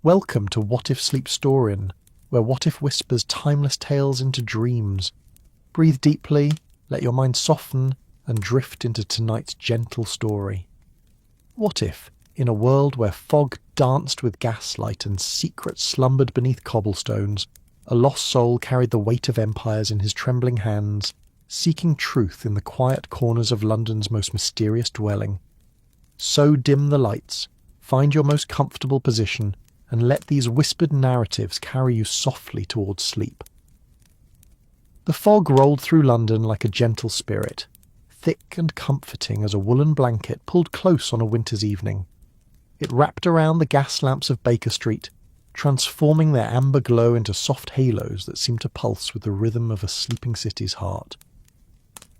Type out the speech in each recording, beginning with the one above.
Welcome to What If Sleep Storin', where What If whispers timeless tales into dreams. Breathe deeply, let your mind soften, and drift into tonight's gentle story. What if, in a world where fog danced with gaslight and secrets slumbered beneath cobblestones, a lost soul carried the weight of empires in his trembling hands, seeking truth in the quiet corners of London's most mysterious dwelling? So dim the lights, find your most comfortable position, and let these whispered narratives carry you softly towards sleep. The fog rolled through London like a gentle spirit, thick and comforting as a woolen blanket pulled close on a winter's evening. It wrapped around the gas lamps of Baker Street, transforming their amber glow into soft halos that seemed to pulse with the rhythm of a sleeping city's heart.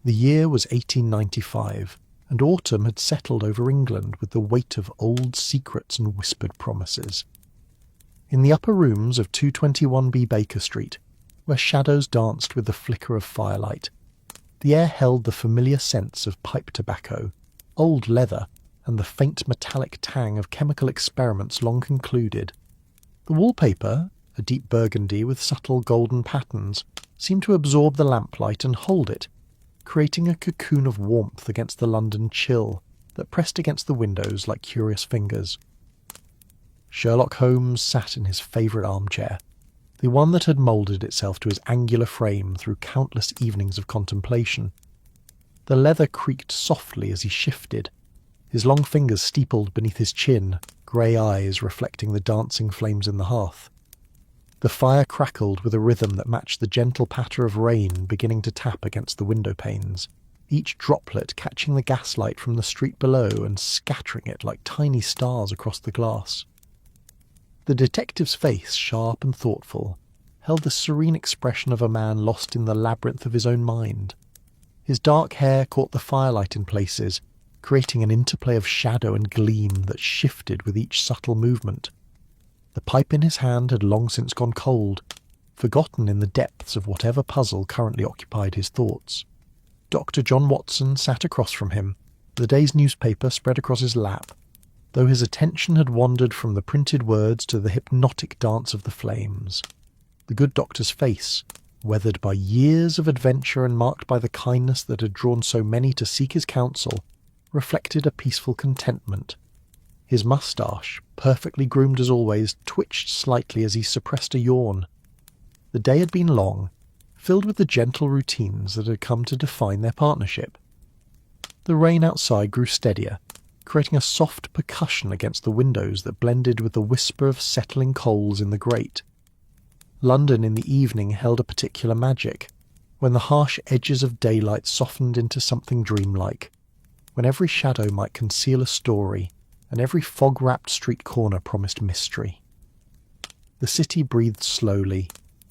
The year was 1895, and autumn had settled over England with the weight of old secrets and whispered promises. In the upper rooms of 221B Baker Street, where shadows danced with the flicker of firelight, the air held the familiar scents of pipe tobacco, old leather, and the faint metallic tang of chemical experiments long concluded. The wallpaper, a deep burgundy with subtle golden patterns, seemed to absorb the lamplight and hold it, creating a cocoon of warmth against the London chill that pressed against the windows like curious fingers. Sherlock Holmes sat in his favourite armchair, the one that had moulded itself to his angular frame through countless evenings of contemplation. The leather creaked softly as he shifted, his long fingers steepled beneath his chin, grey eyes reflecting the dancing flames in the hearth. The fire crackled with a rhythm that matched the gentle patter of rain beginning to tap against the window panes, each droplet catching the gaslight from the street below and scattering it like tiny stars across the glass. The detective's face, sharp and thoughtful, held the serene expression of a man lost in the labyrinth of his own mind. His dark hair caught the firelight in places, creating an interplay of shadow and gleam that shifted with each subtle movement. The pipe in his hand had long since gone cold, forgotten in the depths of whatever puzzle currently occupied his thoughts. Dr. John Watson sat across from him, the day's newspaper spread across his lap, though his attention had wandered from the printed words to the hypnotic dance of the flames. The good doctor's face, weathered by years of adventure and marked by the kindness that had drawn so many to seek his counsel, reflected a peaceful contentment. His moustache, perfectly groomed as always, twitched slightly as he suppressed a yawn. The day had been long, filled with the gentle routines that had come to define their partnership. The rain outside grew steadier, creating a soft percussion against the windows that blended with the whisper of settling coals in the grate. London in the evening held a particular magic, when the harsh edges of daylight softened into something dreamlike, when every shadow might conceal a story, and every fog-wrapped street corner promised mystery. The city breathed slowly,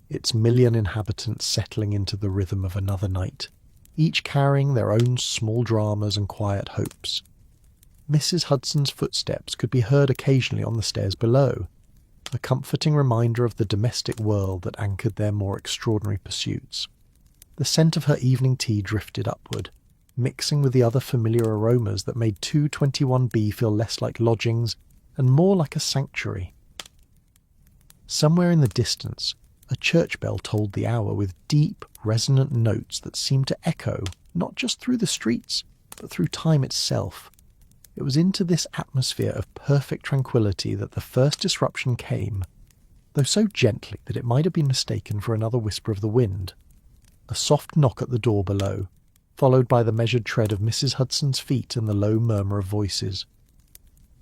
its million inhabitants settling into the rhythm of another night, each carrying their own small dramas and quiet hopes. Mrs. Hudson's footsteps could be heard occasionally on the stairs below, a comforting reminder of the domestic world that anchored their more extraordinary pursuits. The scent of her evening tea drifted upward, mixing with the other familiar aromas that made 221B feel less like lodgings and more like a sanctuary. Somewhere in the distance, a church bell tolled the hour with deep, resonant notes that seemed to echo not just through the streets, but through time itself. It was into this atmosphere of perfect tranquillity that the first disruption came, though so gently that it might have been mistaken for another whisper of the wind. A soft knock at the door below, followed by the measured tread of Mrs. Hudson's feet and the low murmur of voices.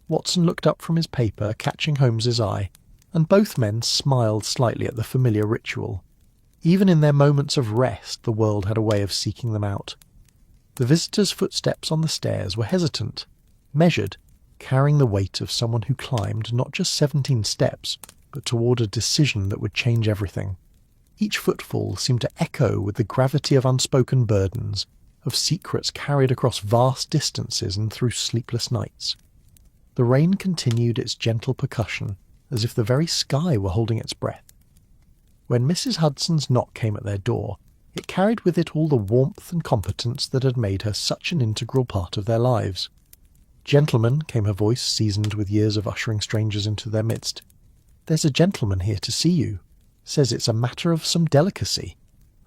Watson looked up from his paper, catching Holmes's eye, and both men smiled slightly at the familiar ritual. Even in their moments of rest, the world had a way of seeking them out. The visitor's footsteps on the stairs were hesitant, measured, carrying the weight of someone who climbed not just 17 steps, but toward a decision that would change everything. Each footfall seemed to echo with the gravity of unspoken burdens, of secrets carried across vast distances and through sleepless nights. The rain continued its gentle percussion, as if the very sky were holding its breath. When Mrs. Hudson's knock came at their door, it carried with it all the warmth and competence that had made her such an integral part of their lives. "Gentlemen," came her voice, seasoned with years of ushering strangers into their midst, "There's a gentleman here to see you. Says it's a matter of some delicacy."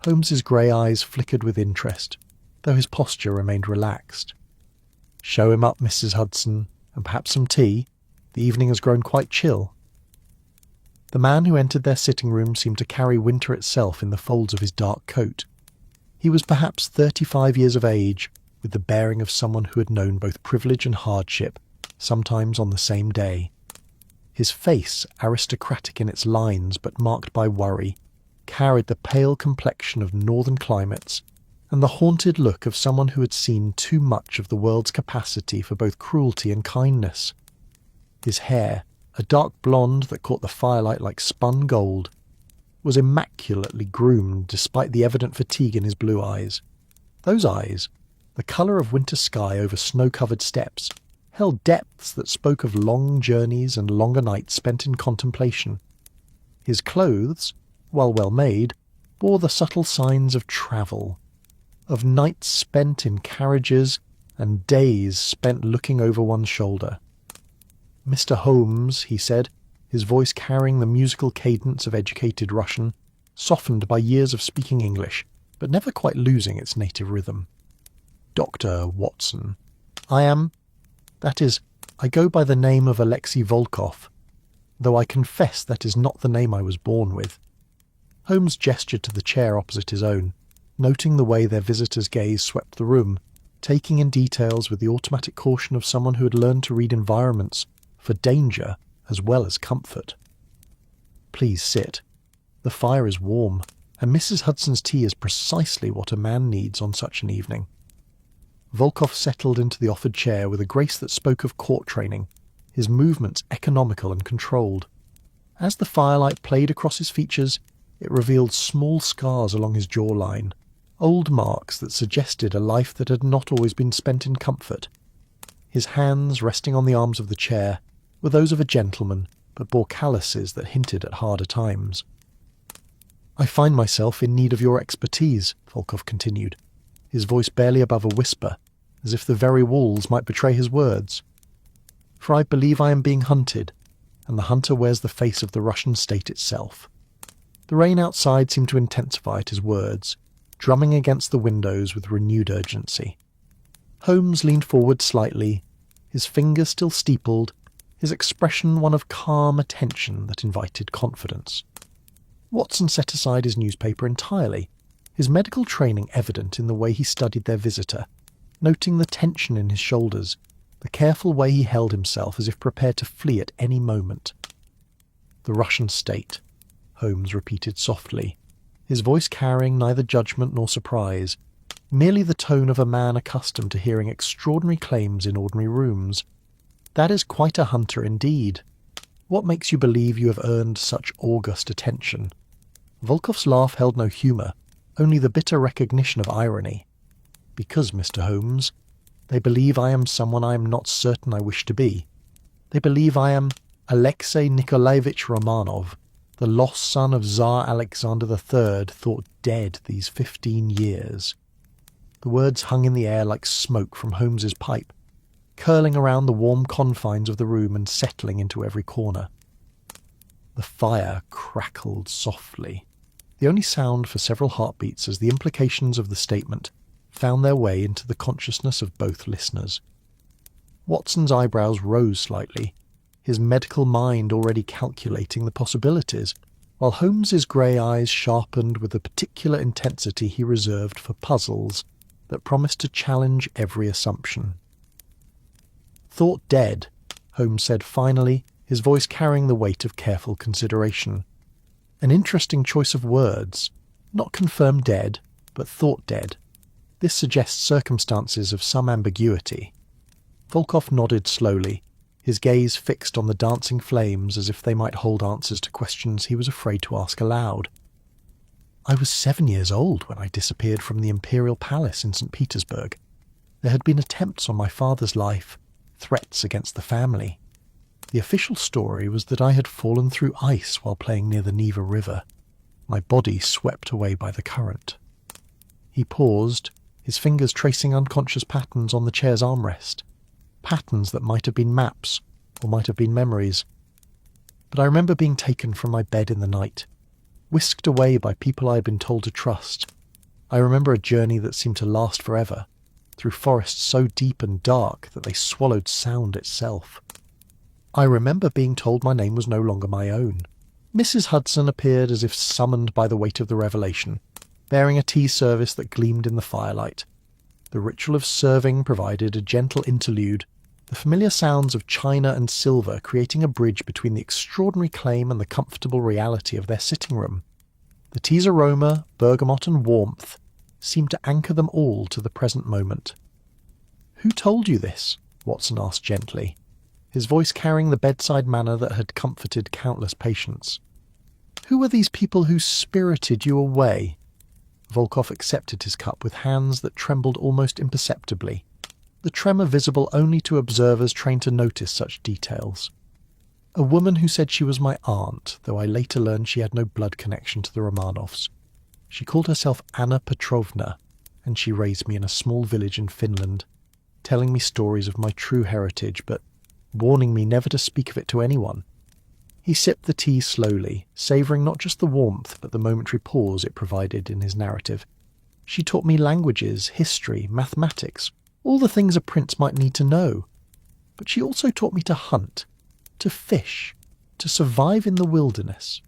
Holmes's grey eyes flickered with interest, though his posture remained relaxed. "Show him up, Mrs. Hudson, and perhaps some tea. The evening has grown quite chill." The man who entered their sitting room seemed to carry winter itself in the folds of his dark coat. He was perhaps 35 years of age, with the bearing of someone who had known both privilege and hardship, sometimes on the same day. His face, aristocratic in its lines but marked by worry, carried the pale complexion of northern climates and the haunted look of someone who had seen too much of the world's capacity for both cruelty and kindness. His hair, a dark blonde that caught the firelight like spun gold, was immaculately groomed despite the evident fatigue in his blue eyes. Those eyes, the colour of winter sky over snow-covered steppes, held depths that spoke of long journeys and longer nights spent in contemplation. His clothes, while well made, bore the subtle signs of travel, of nights spent in carriages and days spent looking over one's shoulder. "Mr. Holmes," he said, his voice carrying the musical cadence of educated Russian, softened by years of speaking English, but never quite losing its native rhythm. "Dr. Watson. I go by the name of Alexei Volkov, though I confess that is not the name I was born with." Holmes gestured to the chair opposite his own, noting the way their visitor's gaze swept the room, taking in details with the automatic caution of someone who had learned to read environments for danger as well as comfort. "Please sit. The fire is warm, and Mrs. Hudson's tea is precisely what a man needs on such an evening." Volkov settled into the offered chair with a grace that spoke of court training, his movements economical and controlled. As the firelight played across his features, it revealed small scars along his jawline, old marks that suggested a life that had not always been spent in comfort. His hands, resting on the arms of the chair, were those of a gentleman, but bore calluses that hinted at harder times. "I find myself in need of your expertise," Volkov continued, his voice barely above a whisper, as if the very walls might betray his words. "For I believe I am being hunted, and the hunter wears the face of the Russian state itself." The rain outside seemed to intensify at his words, drumming against the windows with renewed urgency. Holmes leaned forward slightly, his fingers still steepled, his expression one of calm attention that invited confidence. Watson set aside his newspaper entirely, his medical training evident in the way he studied their visitor, noting the tension in his shoulders, the careful way he held himself as if prepared to flee at any moment. "The Russian state," Holmes repeated softly, his voice carrying neither judgment nor surprise, merely the tone of a man accustomed to hearing extraordinary claims in ordinary rooms. "That is quite a hunter indeed. What makes you believe you have earned such august attention?" Volkov's laugh held no humour, only the bitter recognition of irony. "Because, Mr. Holmes, they believe I am someone I am not certain I wish to be. They believe I am Alexei Nikolaevich Romanov, the lost son of Tsar Alexander III, thought dead these 15 years. The words hung in the air like smoke from Holmes's pipe, curling around the warm confines of the room and settling into every corner. The fire crackled softly, the only sound for several heartbeats as the implications of the statement found their way into the consciousness of both listeners. Watson's eyebrows rose slightly, his medical mind already calculating the possibilities, while Holmes's grey eyes sharpened with the particular intensity he reserved for puzzles that promised to challenge every assumption. "Thought dead," Holmes said finally, his voice carrying the weight of careful consideration. "An interesting choice of words. Not confirmed dead, but thought dead. This suggests circumstances of some ambiguity." Volkov nodded slowly, his gaze fixed on the dancing flames as if they might hold answers to questions he was afraid to ask aloud. "I was 7 years old when I disappeared from the Imperial Palace in St. Petersburg. There had been attempts on my father's life, threats against the family. The official story was that I had fallen through ice while playing near the Neva River, my body swept away by the current." He paused, his fingers tracing unconscious patterns on the chair's armrest, patterns that might have been maps or might have been memories. But I remember being taken from my bed in the night, whisked away by people I had been told to trust. I remember a journey that seemed to last forever, through forests so deep and dark that they swallowed sound itself. I remember being told my name was no longer my own. Mrs. Hudson appeared as if summoned by the weight of the revelation, bearing a tea service that gleamed in the firelight. The ritual of serving provided a gentle interlude, the familiar sounds of china and silver creating a bridge between the extraordinary claim and the comfortable reality of their sitting room. The tea's aroma, bergamot and warmth seemed to anchor them all to the present moment. "Who told you this?" Watson asked gently, his voice carrying the bedside manner that had comforted countless patients. "Who were these people who spirited you away?" Volkov accepted his cup with hands that trembled almost imperceptibly, the tremor visible only to observers trained to notice such details. "A woman who said she was my aunt, though I later learned she had no blood connection to the Romanovs. She called herself Anna Petrovna, and she raised me in a small village in Finland, telling me stories of my true heritage, but warning me never to speak of it to anyone." He sipped the tea slowly, savouring not just the warmth but the momentary pause it provided in his narrative. "She taught me languages, history, mathematics, all the things a prince might need to know. But she also taught me to hunt, to fish, to survive in the wilderness.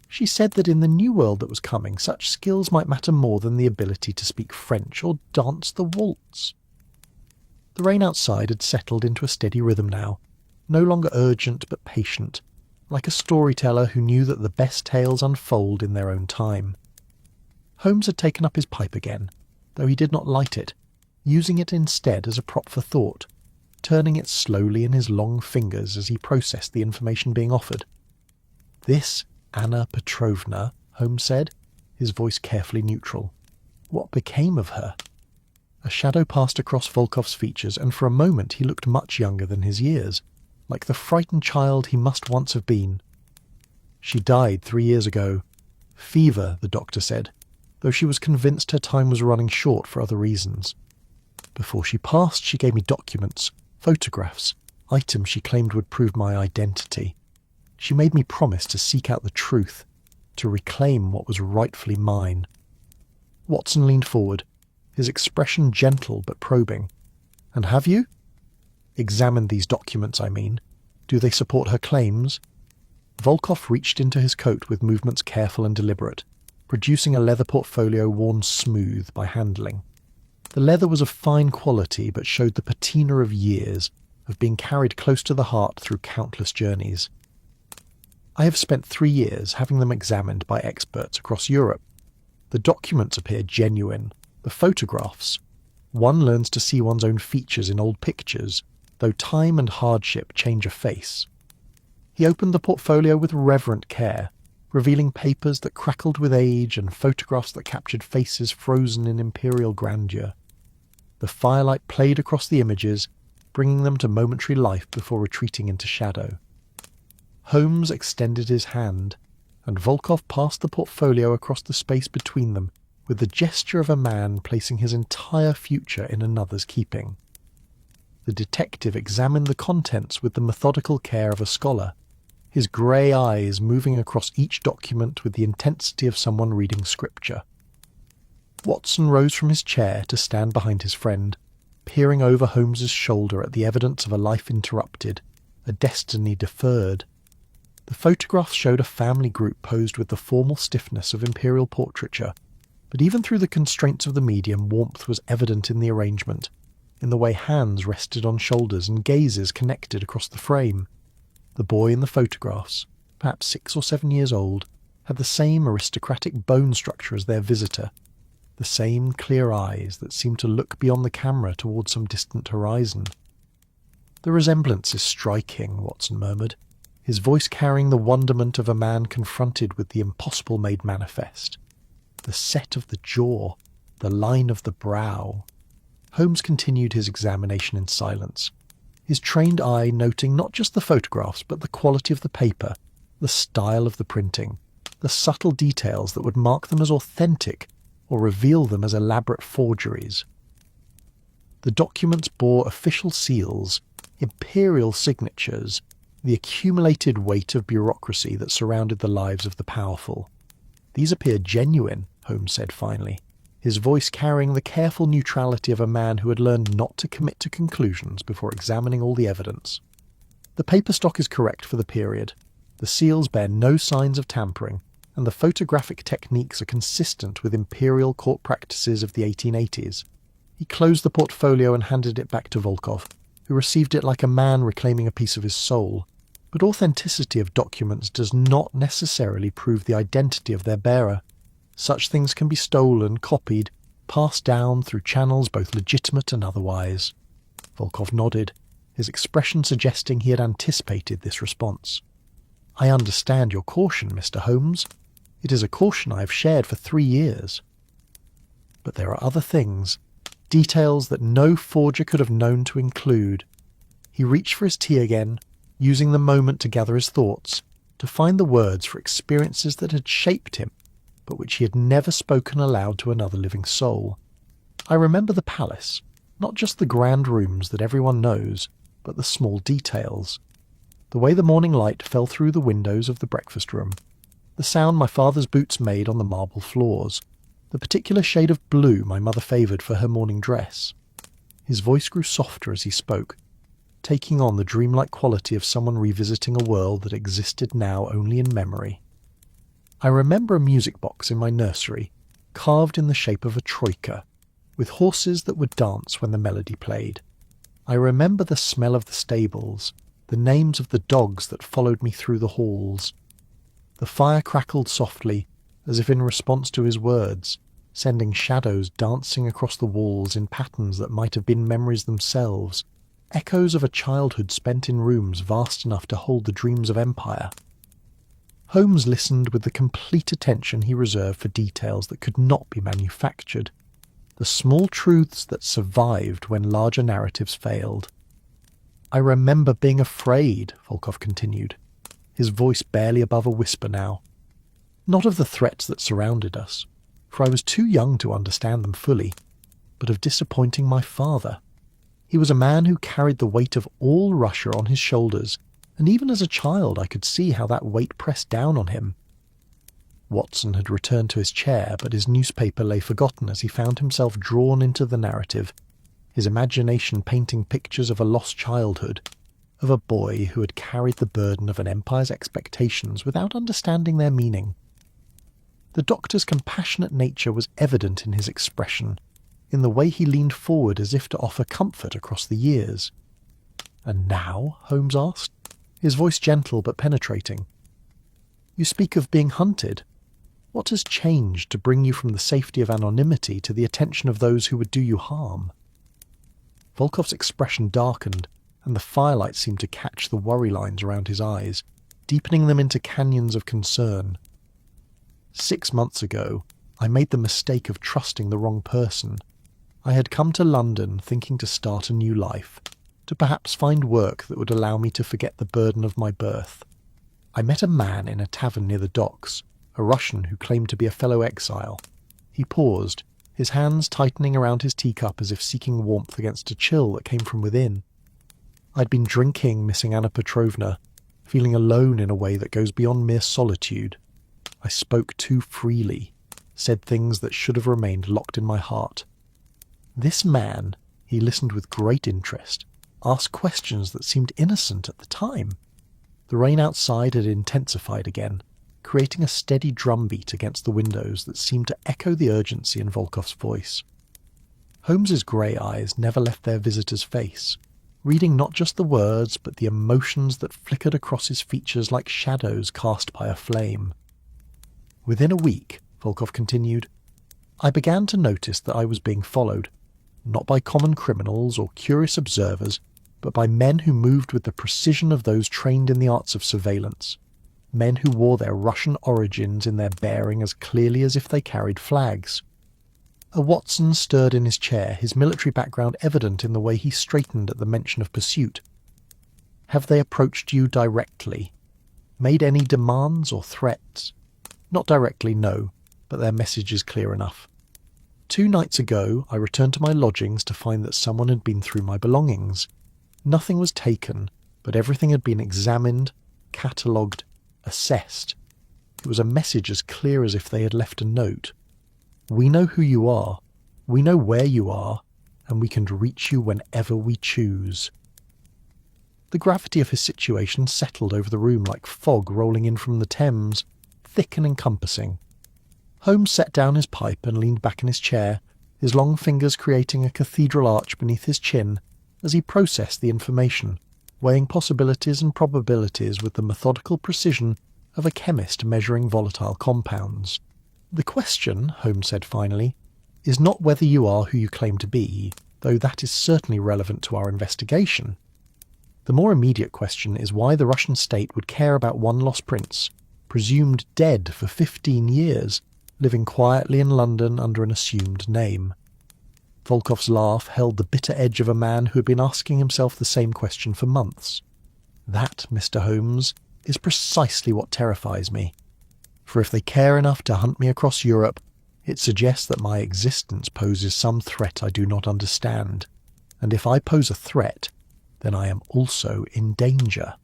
She said that in the new world that was coming, such skills might matter more than the ability to speak French or dance the waltz." The rain outside had settled into a steady rhythm now, no longer urgent but patient, like a storyteller who knew that the best tales unfold in their own time. Holmes had taken up his pipe again, though he did not light it, using it instead as a prop for thought, turning it slowly in his long fingers as he processed the information being offered. "This Anna Petrovna," Holmes said, his voice carefully neutral. "What became of her?" A shadow passed across Volkov's features, and for a moment he looked much younger than his years, like the frightened child he must once have been. "She died 3 years ago. Fever, the doctor said, though she was convinced her time was running short for other reasons. Before she passed, she gave me documents, photographs, items she claimed would prove my identity. She made me promise to seek out the truth, to reclaim what was rightfully mine." Watson leaned forward, his expression gentle but probing. "And have you? Examined these documents, I mean. Do they support her claims?" Volkov reached into his coat with movements careful and deliberate, producing a leather portfolio worn smooth by handling. The leather was of fine quality but showed the patina of years, of being carried close to the heart through countless journeys. "I have spent 3 years having them examined by experts across Europe. The documents appear genuine. The photographs. One learns to see one's own features in old pictures, though time and hardship change a face." He opened the portfolio with reverent care, revealing papers that crackled with age and photographs that captured faces frozen in imperial grandeur. The firelight played across the images, bringing them to momentary life before retreating into shadow. Holmes extended his hand, and Volkov passed the portfolio across the space between them with the gesture of a man placing his entire future in another's keeping. The detective examined the contents with the methodical care of a scholar, his grey eyes moving across each document with the intensity of someone reading scripture. Watson rose from his chair to stand behind his friend, peering over Holmes's shoulder at the evidence of a life interrupted, a destiny deferred. The photographs showed a family group posed with the formal stiffness of imperial portraiture, but even through the constraints of the medium, warmth was evident in the arrangement, in the way hands rested on shoulders and gazes connected across the frame. The boy in the photographs, perhaps 6 or 7 years old, had the same aristocratic bone structure as their visitor, the same clear eyes that seemed to look beyond the camera towards some distant horizon. "The resemblance is striking," Watson murmured, his voice carrying the wonderment of a man confronted with the impossible made manifest. The set of the jaw, the line of the brow. Holmes continued his examination in silence, his trained eye noting not just the photographs but the quality of the paper, the style of the printing, the subtle details that would mark them as authentic or reveal them as elaborate forgeries. The documents bore official seals, imperial signatures, the accumulated weight of bureaucracy that surrounded the lives of the powerful. These appear genuine, Holmes said finally, his voice carrying the careful neutrality of a man who had learned not to commit to conclusions before examining all the evidence. The paper stock is correct for the period. The seals bear no signs of tampering, and the photographic techniques are consistent with imperial court practices of the 1880s. He closed the portfolio and handed it back to Volkov, who received it like a man reclaiming a piece of his soul. But authenticity of documents does not necessarily prove the identity of their bearer. Such things can be stolen, copied, passed down through channels both legitimate and otherwise. Volkov nodded, his expression suggesting he had anticipated this response. I understand your caution, Mr. Holmes. It is a caution I have shared for 3 years. But there are other things, details that no forger could have known to include. He reached for his tea again, using the moment to gather his thoughts, to find the words for experiences that had shaped him, but which he had never spoken aloud to another living soul. I remember the palace, not just the grand rooms that everyone knows, but the small details. The way the morning light fell through the windows of the breakfast room, the sound my father's boots made on the marble floors, the particular shade of blue my mother favoured for her morning dress. His voice grew softer as he spoke, taking on the dreamlike quality of someone revisiting a world that existed now only in memory. I remember a music box in my nursery, carved in the shape of a troika, with horses that would dance when the melody played. I remember the smell of the stables, the names of the dogs that followed me through the halls. The fire crackled softly, as if in response to his words, sending shadows dancing across the walls in patterns that might have been memories themselves, echoes of a childhood spent in rooms vast enough to hold the dreams of empire. Holmes listened with the complete attention he reserved for details that could not be manufactured, the small truths that survived when larger narratives failed. I remember being afraid, Volkov continued, his voice barely above a whisper now. Not of the threats that surrounded us, for I was too young to understand them fully, but of disappointing my father. He was a man who carried the weight of all Russia on his shoulders, and even as a child I could see how that weight pressed down on him. Watson had returned to his chair, but his newspaper lay forgotten as he found himself drawn into the narrative, his imagination painting pictures of a lost childhood, of a boy who had carried the burden of an empire's expectations without understanding their meaning. The doctor's compassionate nature was evident in his expression, in the way he leaned forward as if to offer comfort across the years. "And now?" Holmes asked, his voice gentle but penetrating. "You speak of being hunted. What has changed to bring you from the safety of anonymity to the attention of those who would do you harm?" Volkov's expression darkened, and the firelight seemed to catch the worry lines around his eyes, deepening them into canyons of concern. 6 months ago, I made the mistake of trusting the wrong person. I had come to London thinking to start a new life, to perhaps find work that would allow me to forget the burden of my birth. I met a man in a tavern near the docks, a Russian who claimed to be a fellow exile. He paused, his hands tightening around his teacup as if seeking warmth against a chill that came from within. I'd been drinking, missing Anna Petrovna, feeling alone in a way that goes beyond mere solitude. I spoke too freely, said things that should have remained locked in my heart. This man, he listened with great interest, asked questions that seemed innocent at the time. The rain outside had intensified again, creating a steady drumbeat against the windows that seemed to echo the urgency in Volkov's voice. Holmes's grey eyes never left their visitor's face, reading not just the words but the emotions that flickered across his features like shadows cast by a flame. "Within a week," Volkov continued, "I began to notice that I was being followed, not by common criminals or curious observers, but by men who moved with the precision of those trained in the arts of surveillance, men who wore their Russian origins in their bearing as clearly as if they carried flags." A Watson stirred in his chair, his military background evident in the way he straightened at the mention of pursuit. "Have they approached you directly? Made any demands or threats?" "Not directly, no, but their message is clear enough. 2 nights ago, I returned to my lodgings to find that someone had been through my belongings. Nothing was taken, but everything had been examined, catalogued, assessed. It was a message as clear as if they had left a note. We know who you are, we know where you are, and we can reach you whenever we choose. The gravity of his situation settled over the room like fog rolling in from the Thames, thick and encompassing. Holmes set down his pipe and leaned back in his chair, his long fingers creating a cathedral arch beneath his chin as he processed the information, weighing possibilities and probabilities with the methodical precision of a chemist measuring volatile compounds. The question, Holmes said finally, is not whether you are who you claim to be, though that is certainly relevant to our investigation. The more immediate question is why the Russian state would care about one lost prince, presumed dead for 15 years, living quietly in London under an assumed name. Volkov's laugh held the bitter edge of a man who had been asking himself the same question for months. That, Mr. Holmes, is precisely what terrifies me. For if they care enough to hunt me across Europe, it suggests that my existence poses some threat I do not understand, and if I pose a threat, then I am also in danger.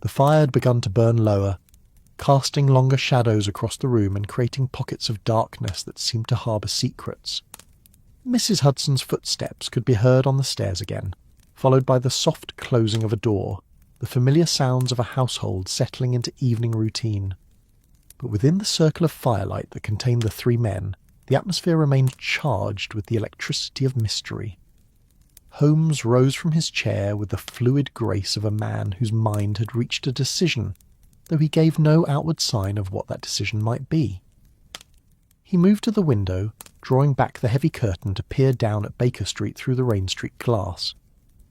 The fire had begun to burn lower, casting longer shadows across the room and creating pockets of darkness that seemed to harbour secrets. Mrs. Hudson's footsteps could be heard on the stairs again, followed by the soft closing of a door, the familiar sounds of a household settling into evening routine. But within the circle of firelight that contained the three men, the atmosphere remained charged with the electricity of mystery. Holmes rose from his chair with the fluid grace of a man whose mind had reached a decision, though he gave no outward sign of what that decision might be. He moved to the window, drawing back the heavy curtain to peer down at Baker Street through the rain streaked glass.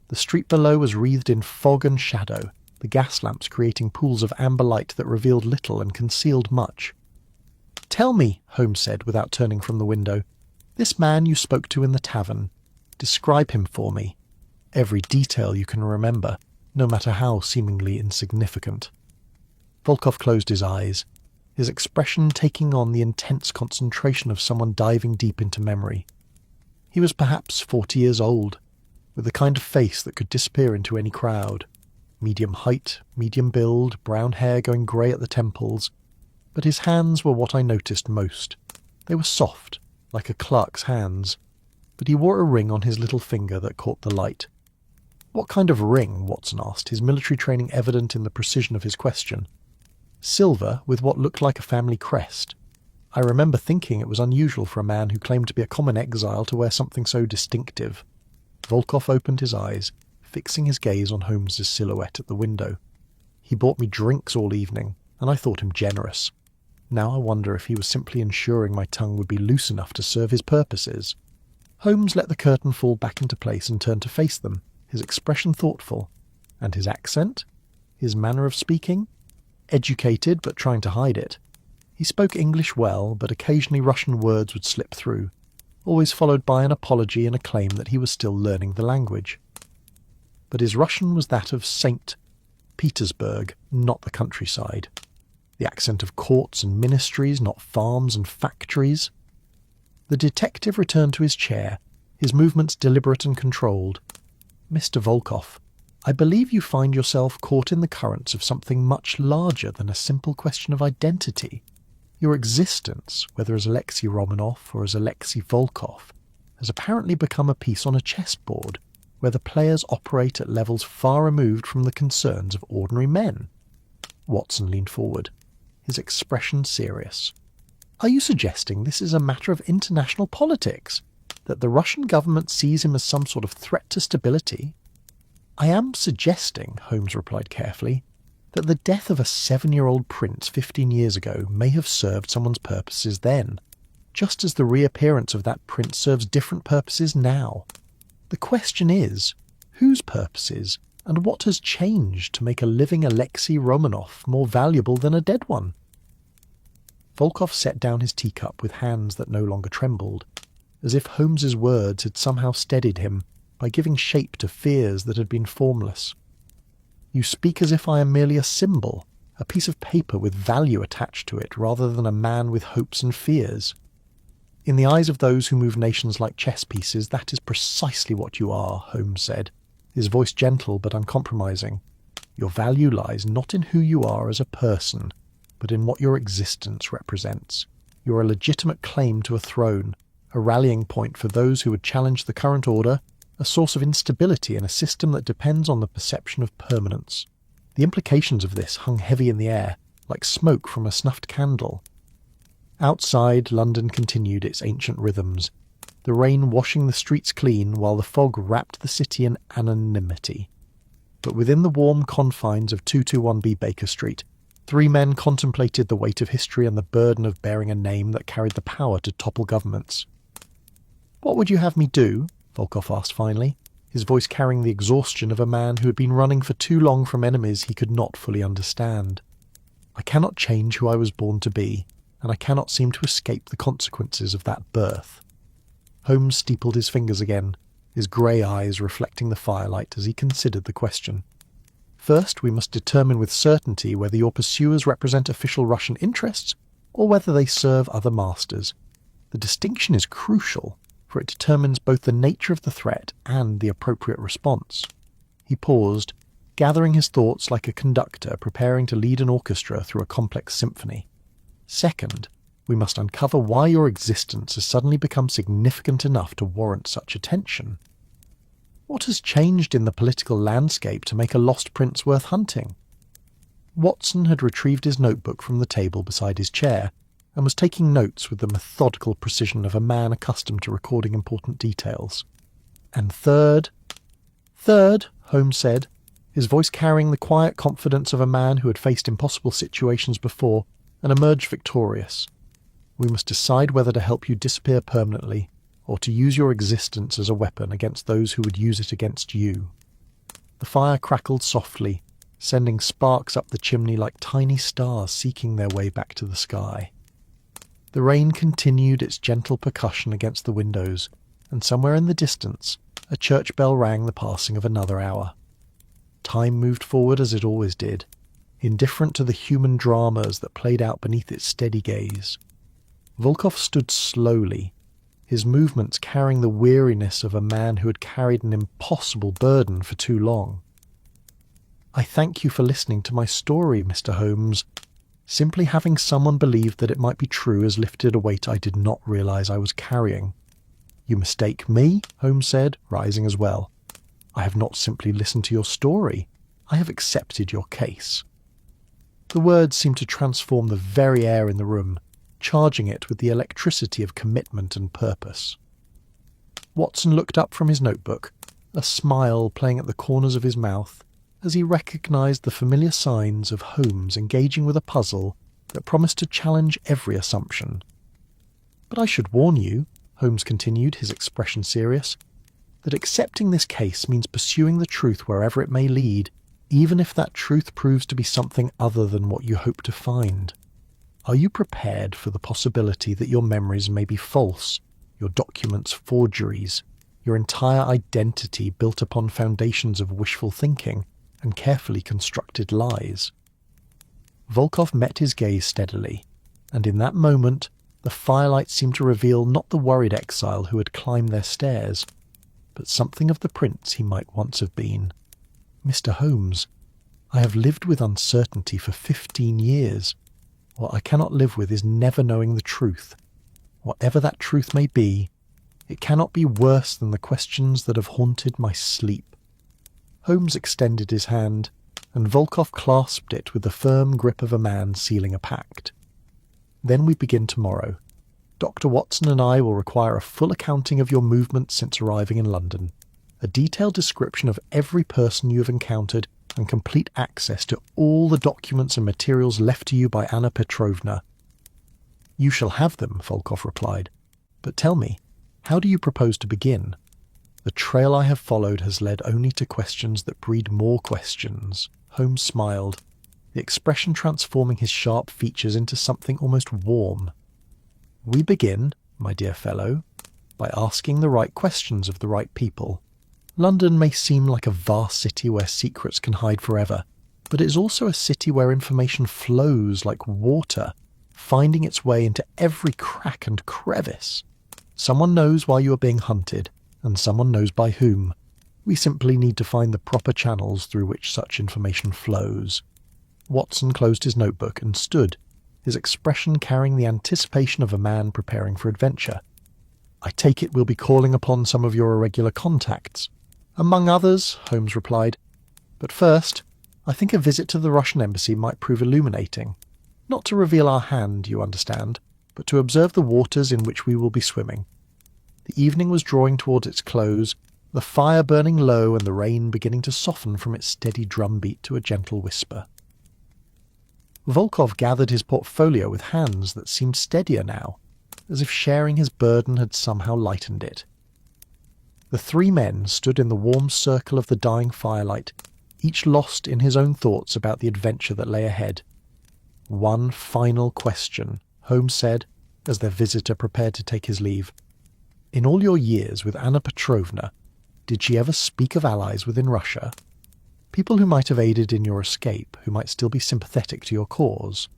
The street below was wreathed in fog and shadow, the gas lamps creating pools of amber light that revealed little and concealed much. "Tell me," Holmes said without turning from the window, "this man you spoke to in the tavern. Describe him for me. Every detail you can remember, no matter how seemingly insignificant." Volkov closed his eyes, his expression taking on the intense concentration of someone diving deep into memory. He was perhaps 40 years old, with the kind of face that could disappear into any crowd. Medium height, medium build, brown hair going grey at the temples, but his hands were what I noticed most. They were soft, like a clerk's hands, but he wore a ring on his little finger that caught the light. "What kind of ring?" Watson asked, his military training evident in the precision of his question. "Silver, with what looked like a family crest. I remember thinking it was unusual for a man who claimed to be a common exile to wear something so distinctive." Volkov opened his eyes, fixing his gaze on Holmes's silhouette at the window. "He bought me drinks all evening, and I thought him generous. Now I wonder if he was simply ensuring my tongue would be loose enough to serve his purposes." Holmes let the curtain fall back into place and turned to face them, his expression thoughtful. And his accent? His manner of speaking? Educated, but trying to hide it. He spoke English well, but occasionally Russian words would slip through, always followed by an apology and a claim that he was still learning the language. But his Russian was that of St. Petersburg, not the countryside. The accent of courts and ministries, not farms and factories. The detective returned to his chair, his movements deliberate and controlled. "Mr. Volkov, I believe you find yourself caught in the currents of something much larger than a simple question of identity. Your existence, whether as Alexei Romanov or as Alexei Volkov, has apparently become a piece on a chessboard where the players operate at levels far removed from the concerns of ordinary men." Watson leaned forward, his expression serious. "Are you suggesting this is a matter of international politics? That the Russian government sees him as some sort of threat to stability?" "I am suggesting," Holmes replied carefully, "that the death of a 7-year-old prince 15 years ago may have served someone's purposes then, just as the reappearance of that prince serves different purposes now. The question is, whose purposes, and what has changed to make a living Alexei Romanov more valuable than a dead one?" Volkov set down his teacup with hands that no longer trembled, as if Holmes's words had somehow steadied him by giving shape to fears that had been formless. "You speak as if I am merely a symbol, a piece of paper with value attached to it, rather than a man with hopes and fears. In the eyes of those who move nations like chess pieces, that is precisely what you are," Holmes said. his voice gentle but uncompromising. "Your value lies not in who you are as a person, but in what your existence represents. You're a legitimate claim to a throne, a rallying point for those who would challenge the current order, a source of instability in a system that depends on the perception of permanence." The implications of this hung heavy in the air, like smoke from a snuffed candle. Outside, London continued its ancient rhythms, the rain washing the streets clean while the fog wrapped the city in anonymity. But within the warm confines of 221B Baker Street, three men contemplated the weight of history and the burden of bearing a name that carried the power to topple governments. "What would you have me do?" Volkov asked finally, his voice carrying the exhaustion of a man who had been running for too long from enemies he could not fully understand. "I cannot change who I was born to be, and I cannot seem to escape the consequences of that birth." Holmes steepled his fingers again, his grey eyes reflecting the firelight as he considered the question. "First, we must determine with certainty whether your pursuers represent official Russian interests or whether they serve other masters. The distinction is crucial, for it determines both the nature of the threat and the appropriate response." He paused, gathering his thoughts like a conductor preparing to lead an orchestra through a complex symphony. "Second, we must uncover why your existence has suddenly become significant enough to warrant such attention. What has changed in the political landscape to make a lost prince worth hunting?" Watson had retrieved his notebook from the table beside his chair and was taking notes with the methodical precision of a man accustomed to recording important details. "And third," Holmes said, his voice carrying the quiet confidence of a man who had faced impossible situations before and emerged victorious, "we must decide whether to help you disappear permanently or to use your existence as a weapon against those who would use it against you." The fire crackled softly, sending sparks up the chimney like tiny stars seeking their way back to the sky. The rain continued its gentle percussion against the windows, and somewhere in the distance a church bell rang the passing of another hour. Time moved forward as it always did, indifferent to the human dramas that played out beneath its steady gaze. Volkov stood slowly, his movements carrying the weariness of a man who had carried an impossible burden for too long. "I thank you for listening to my story, Mr. Holmes. Simply having someone believe that it might be true has lifted a weight I did not realize I was carrying." "You mistake me," Holmes said, rising as well. "I have not simply listened to your story. I have accepted your case." The words seemed to transform the very air in the room, charging it with the electricity of commitment and purpose. Watson looked up from his notebook, a smile playing at the corners of his mouth, as he recognised the familiar signs of Holmes engaging with a puzzle that promised to challenge every assumption. "But I should warn you," Holmes continued, his expression serious, "that accepting this case means pursuing the truth wherever it may lead, even if that truth proves to be something other than what you hope to find. Are you prepared for the possibility that your memories may be false, your documents forgeries, your entire identity built upon foundations of wishful thinking and carefully constructed lies?" Volkov met his gaze steadily, and in that moment the firelight seemed to reveal not the worried exile who had climbed their stairs, but something of the prince he might once have been. "Mr. Holmes, I have lived with uncertainty for 15 years. What I cannot live with is never knowing the truth. Whatever that truth may be, it cannot be worse than the questions that have haunted my sleep." Holmes extended his hand, and Volkov clasped it with the firm grip of a man sealing a pact. "Then we begin tomorrow. Dr. Watson and I will require a full accounting of your movements since arriving in London, a detailed description of every person you have encountered, and complete access to all the documents and materials left to you by Anna Petrovna." "You shall have them," Volkov replied. "But tell me, how do you propose to begin? The trail I have followed has led only to questions that breed more questions." Holmes smiled, the expression transforming his sharp features into something almost warm. "We begin, my dear fellow, by asking the right questions of the right people. London may seem like a vast city where secrets can hide forever, but it is also a city where information flows like water, finding its way into every crack and crevice. Someone knows why you are being hunted, and someone knows by whom. We simply need to find the proper channels through which such information flows. Watson closed his notebook and stood, his expression carrying the anticipation of a man preparing for adventure. "I take it we'll be calling upon some of your irregular contacts." "Among others," Holmes replied. "But first, I think a visit to the Russian embassy might prove illuminating. Not to reveal our hand, you understand, but to observe the waters in which we will be swimming." The evening was drawing towards its close, the fire burning low and the rain beginning to soften from its steady drumbeat to a gentle whisper. Volkov gathered his portfolio with hands that seemed steadier now, as if sharing his burden had somehow lightened it. The three men stood in the warm circle of the dying firelight, each lost in his own thoughts about the adventure that lay ahead. "One final question," Holmes said, as their visitor prepared to take his leave. "In all your years with Anna Petrovna, did she ever speak of allies within Russia? People who might have aided in your escape, who might still be sympathetic to your cause?"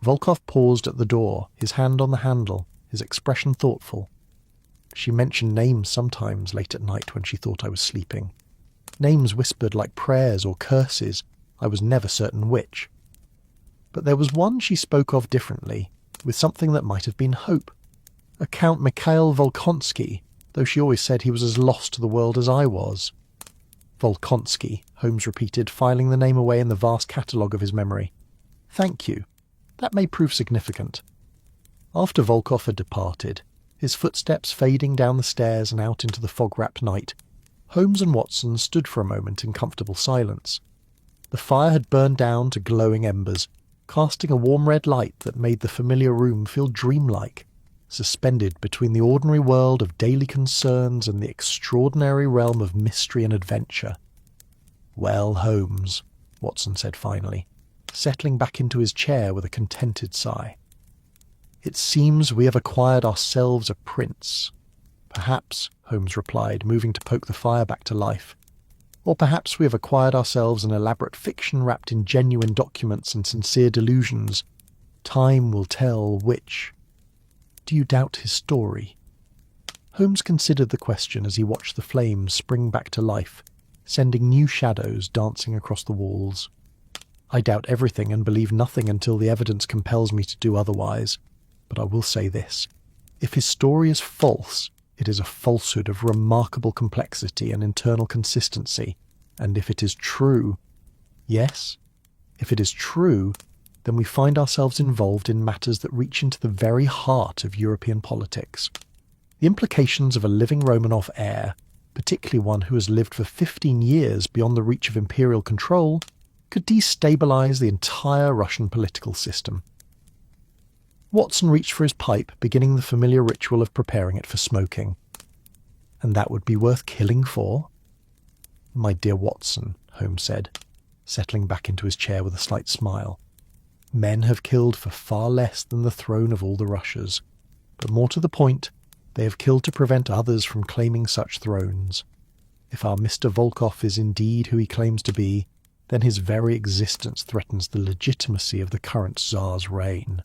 Volkov paused at the door, his hand on the handle, his expression thoughtful. "She mentioned names sometimes late at night when she thought I was sleeping. Names whispered like prayers or curses, I was never certain which. But there was one she spoke of differently, with something that might have been hope. A Count Mikhail Volkonsky, though she always said he was as lost to the world as I was." "Volkonsky," Holmes repeated, filing the name away in the vast catalogue of his memory. "Thank you. That may prove significant." After Volkov had departed, his footsteps fading down the stairs and out into the fog-wrapped night, Holmes and Watson stood for a moment in comfortable silence. The fire had burned down to glowing embers, casting a warm red light that made the familiar room feel dreamlike, suspended between the ordinary world of daily concerns and the extraordinary realm of mystery and adventure. "Well, Holmes," Watson said finally, settling back into his chair with a contented sigh, "it seems we have acquired ourselves a prince." "Perhaps," Holmes replied, moving to poke the fire back to life. "Or perhaps we have acquired ourselves an elaborate fiction wrapped in genuine documents and sincere delusions. Time will tell which." "Do you doubt his story?" Holmes considered the question as he watched the flames spring back to life, sending new shadows dancing across the walls. "I doubt everything and believe nothing until the evidence compels me to do otherwise. But I will say this. If his story is false, it is a falsehood of remarkable complexity and internal consistency, and if it is true, yes, if it is true, then we find ourselves involved in matters that reach into the very heart of European politics. The implications of a living Romanov heir, particularly one who has lived for 15 years beyond the reach of imperial control, could destabilize the entire Russian political system." Watson reached for his pipe, beginning the familiar ritual of preparing it for smoking. "And that would be worth killing for?" "My dear Watson," Holmes said, settling back into his chair with a slight smile, "men have killed for far less than the throne of all the Russias. But more to the point, they have killed to prevent others from claiming such thrones. If our Mr. Volkov is indeed who he claims to be, then his very existence threatens the legitimacy of the current Tsar's reign."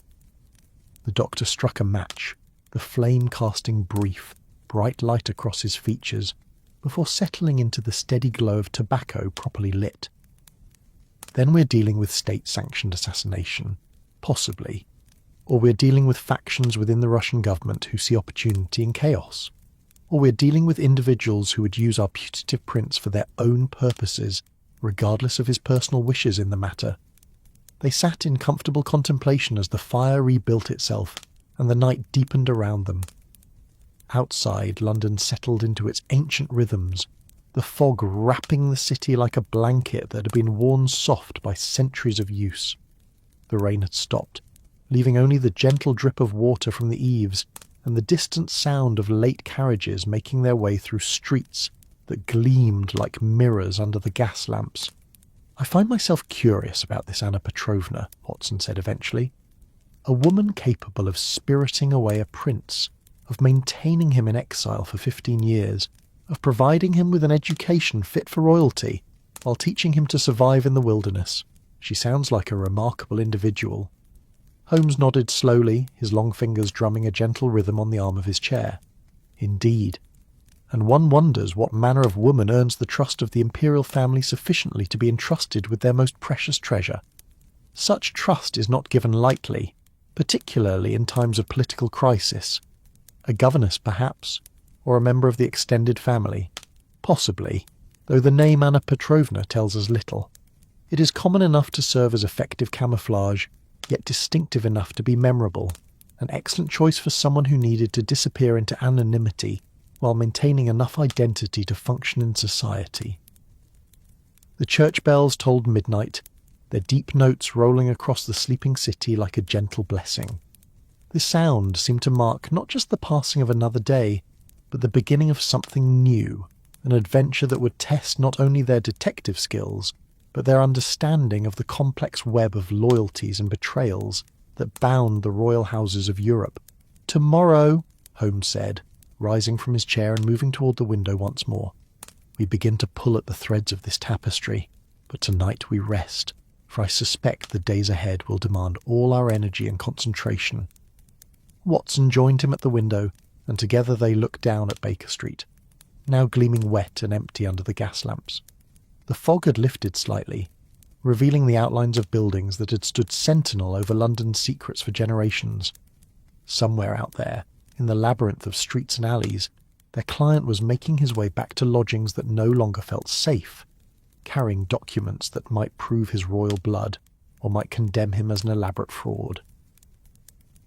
The doctor struck a match, the flame casting bright light across his features, before settling into the steady glow of tobacco properly lit. "Then we're dealing with state-sanctioned assassination, possibly, or we're dealing with factions within the Russian government who see opportunity in chaos, or we're dealing with individuals who would use our putative prince for their own purposes, regardless of his personal wishes in the matter." They sat in comfortable contemplation as the fire rebuilt itself and the night deepened around them. Outside, London settled into its ancient rhythms, the fog wrapping the city like a blanket that had been worn soft by centuries of use. The rain had stopped, leaving only the gentle drip of water from the eaves and the distant sound of late carriages making their way through streets that gleamed like mirrors under the gas lamps. "I find myself curious about this Anna Petrovna," Watson said eventually. "A woman capable of spiriting away a prince, of maintaining him in exile for 15 years, of providing him with an education fit for royalty, while teaching him to survive in the wilderness. She sounds like a remarkable individual." Holmes nodded slowly, his long fingers drumming a gentle rhythm on the arm of his chair. "Indeed. and one wonders what manner of woman earns the trust of the imperial family sufficiently to be entrusted with their most precious treasure. Such trust is not given lightly, particularly in times of political crisis. A governess, perhaps, or a member of the extended family. Possibly, though the name Anna Petrovna tells us little. It is common enough to serve as effective camouflage, yet distinctive enough to be memorable, an excellent choice for someone who needed to disappear into anonymity while maintaining enough identity to function in society. The church bells tolled midnight, their deep notes rolling across the sleeping city like a gentle blessing. This sound seemed to mark not just the passing of another day, but the beginning of something new, an adventure that would test not only their detective skills, but their understanding of the complex web of loyalties and betrayals that bound the royal houses of Europe. "Tomorrow," Holmes said, rising from his chair and moving toward the window once more, "we begin to pull at the threads of this tapestry, but tonight we rest, for I suspect the days ahead will demand all our energy and concentration." Watson joined him at the window, and together they looked down at Baker Street, now gleaming wet and empty under the gas lamps. The fog had lifted slightly, revealing the outlines of buildings that had stood sentinel over London's secrets for generations. Somewhere out there, in the labyrinth of streets and alleys, their client was making his way back to lodgings that no longer felt safe, carrying documents that might prove his royal blood, or might condemn him as an elaborate fraud.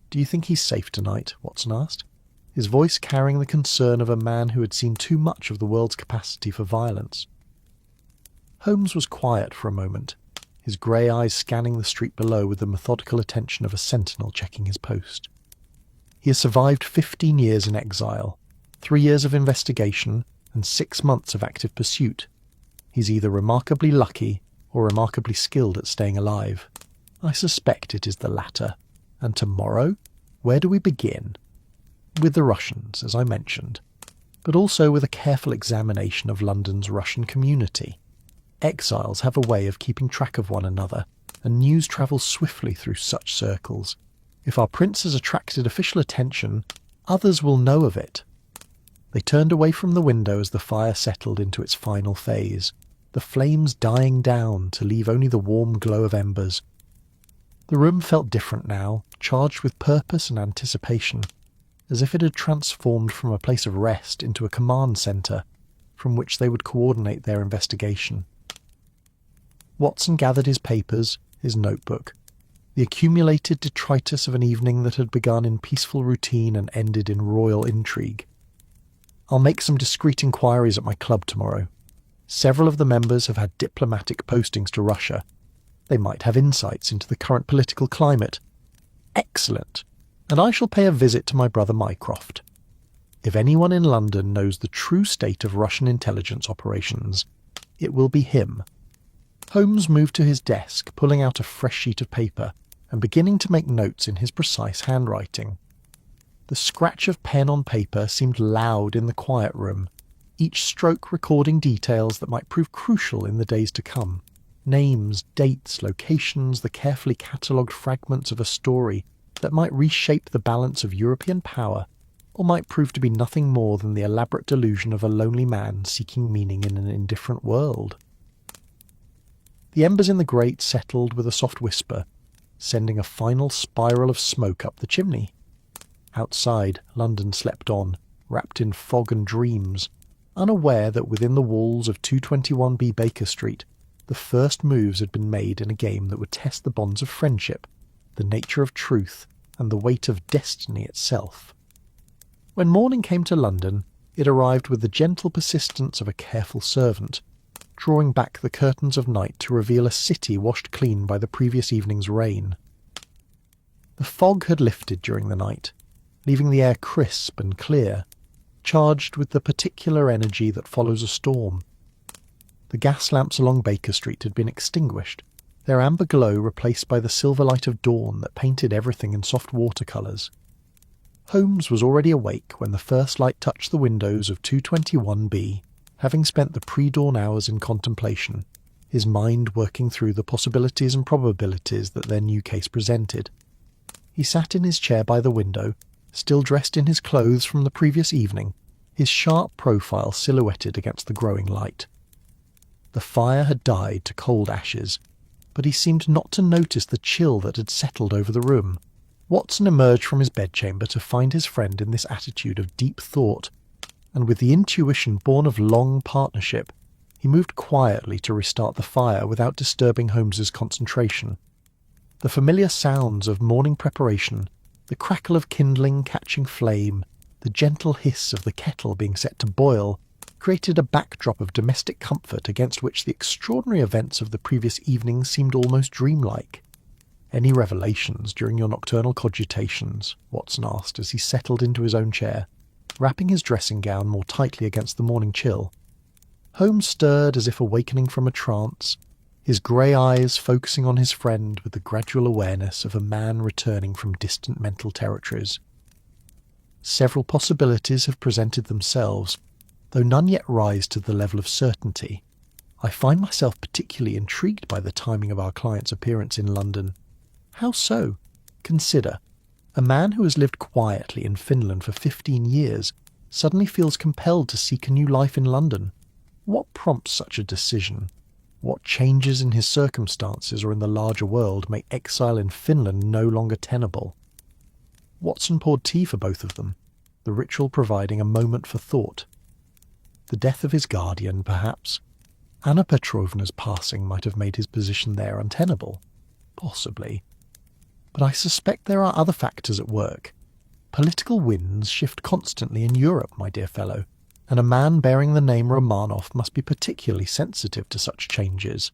"Do you think he's safe tonight?" Watson asked, his voice carrying the concern of a man who had seen too much of the world's capacity for violence. Holmes was quiet for a moment, his grey eyes scanning the street below with the methodical attention of a sentinel checking his post. He has survived 15 years in exile, 3 years of investigation, and 6 months of active pursuit. He's either remarkably lucky or remarkably skilled at staying alive. I suspect it is the latter. And tomorrow? Where do we begin? With the Russians, as I mentioned, but also with a careful examination of London's Russian community. Exiles have a way of keeping track of one another, and news travels swiftly through such circles. If our prince has attracted official attention, others will know of it. They turned away from the window as the fire settled into its final phase, the flames dying down to leave only the warm glow of embers. The room felt different now, charged with purpose and anticipation, as if it had transformed from a place of rest into a command centre, from which they would coordinate their investigation. Watson gathered his papers, his notebook, the accumulated detritus of an evening that had begun in peaceful routine and ended in royal intrigue. "I'll make some discreet inquiries at my club tomorrow. Several of the members have had diplomatic postings to Russia. They might have insights into the current political climate. Excellent. And I shall pay a visit to my brother Mycroft. If anyone in London knows the true state of Russian intelligence operations, it will be him." Holmes moved to his desk, pulling out a fresh sheet of paper and beginning to make notes in his precise handwriting. The scratch of pen on paper seemed loud in the quiet room, each stroke recording details that might prove crucial in the days to come. Names, dates, locations, the carefully catalogued fragments of a story that might reshape the balance of European power, or might prove to be nothing more than the elaborate delusion of a lonely man seeking meaning in an indifferent world. The embers in the grate settled with a soft whisper, sending a final spiral of smoke up the chimney. Outside, London slept on, wrapped in fog and dreams, unaware that within the walls of 221B Baker Street, the first moves had been made in a game that would test the bonds of friendship, the nature of truth, and the weight of destiny itself. When morning came to London, it arrived with the gentle persistence of a careful servant, drawing back the curtains of night to reveal a city washed clean by the previous evening's rain. The fog had lifted during the night, leaving the air crisp and clear, charged with the particular energy that follows a storm. The gas lamps along Baker Street had been extinguished, their amber glow replaced by the silver light of dawn that painted everything in soft watercolours. Holmes was already awake when the first light touched the windows of 221B, having spent the pre-dawn hours in contemplation, his mind working through the possibilities and probabilities that their new case presented. He sat in his chair by the window, still dressed in his clothes from the previous evening, his sharp profile silhouetted against the growing light. The fire had died to cold ashes, but he seemed not to notice the chill that had settled over the room. Watson emerged from his bedchamber to find his friend in this attitude of deep thought, and with the intuition born of long partnership, he moved quietly to restart the fire without disturbing Holmes's concentration. The familiar sounds of morning preparation, the crackle of kindling catching flame, the gentle hiss of the kettle being set to boil, created a backdrop of domestic comfort against which the extraordinary events of the previous evening seemed almost dreamlike. "Any revelations during your nocturnal cogitations?" Watson asked as he settled into his own chair, wrapping his dressing gown more tightly against the morning chill. Holmes stirred as if awakening from a trance, his grey eyes focusing on his friend with the gradual awareness of a man returning from distant mental territories. "Several possibilities have presented themselves, though none yet rise to the level of certainty. I find myself particularly intrigued by the timing of our client's appearance in London." "How so?" "Consider. A man who has lived quietly in Finland for 15 years suddenly feels compelled to seek a new life in London. What prompts such a decision? What changes in his circumstances or in the larger world make exile in Finland no longer tenable?" Watson poured tea for both of them, the ritual providing a moment for thought. The death of his guardian, perhaps. Anna Petrovna's passing might have made his position there untenable. Possibly. But I suspect there are other factors at work. Political winds shift constantly in Europe, my dear fellow, and a man bearing the name Romanov must be particularly sensitive to such changes.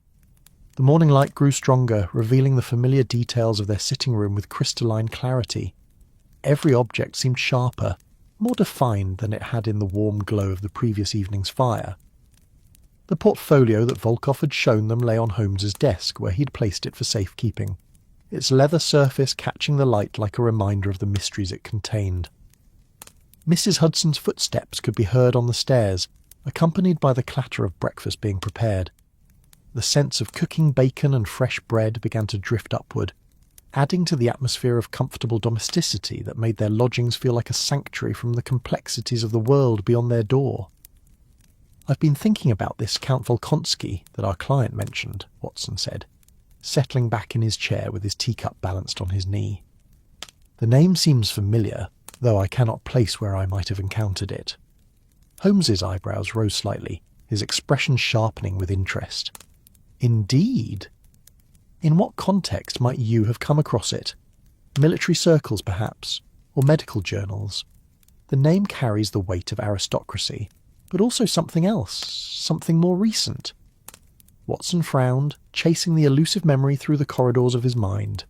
The morning light grew stronger, revealing the familiar details of their sitting room with crystalline clarity. Every object seemed sharper, more defined than it had in the warm glow of the previous evening's fire. The portfolio that Volkov had shown them lay on Holmes's desk, where he had placed it for safekeeping, its leather surface catching the light like a reminder of the mysteries it contained. Mrs. Hudson's footsteps could be heard on the stairs, accompanied by the clatter of breakfast being prepared. The sense of cooking bacon and fresh bread began to drift upward, adding to the atmosphere of comfortable domesticity that made their lodgings feel like a sanctuary from the complexities of the world beyond their door. "I've been thinking about this Count Volkonsky that our client mentioned," Watson said, settling back in his chair with his teacup balanced on his knee. "The name seems familiar, though I cannot place where I might have encountered it." Holmes's eyebrows rose slightly, his expression sharpening with interest. "Indeed? In what context might you have come across it? Military circles, perhaps, or medical journals? The name carries the weight of aristocracy, but also something else, something more recent." Watson frowned, chasing the elusive memory through the corridors of his mind.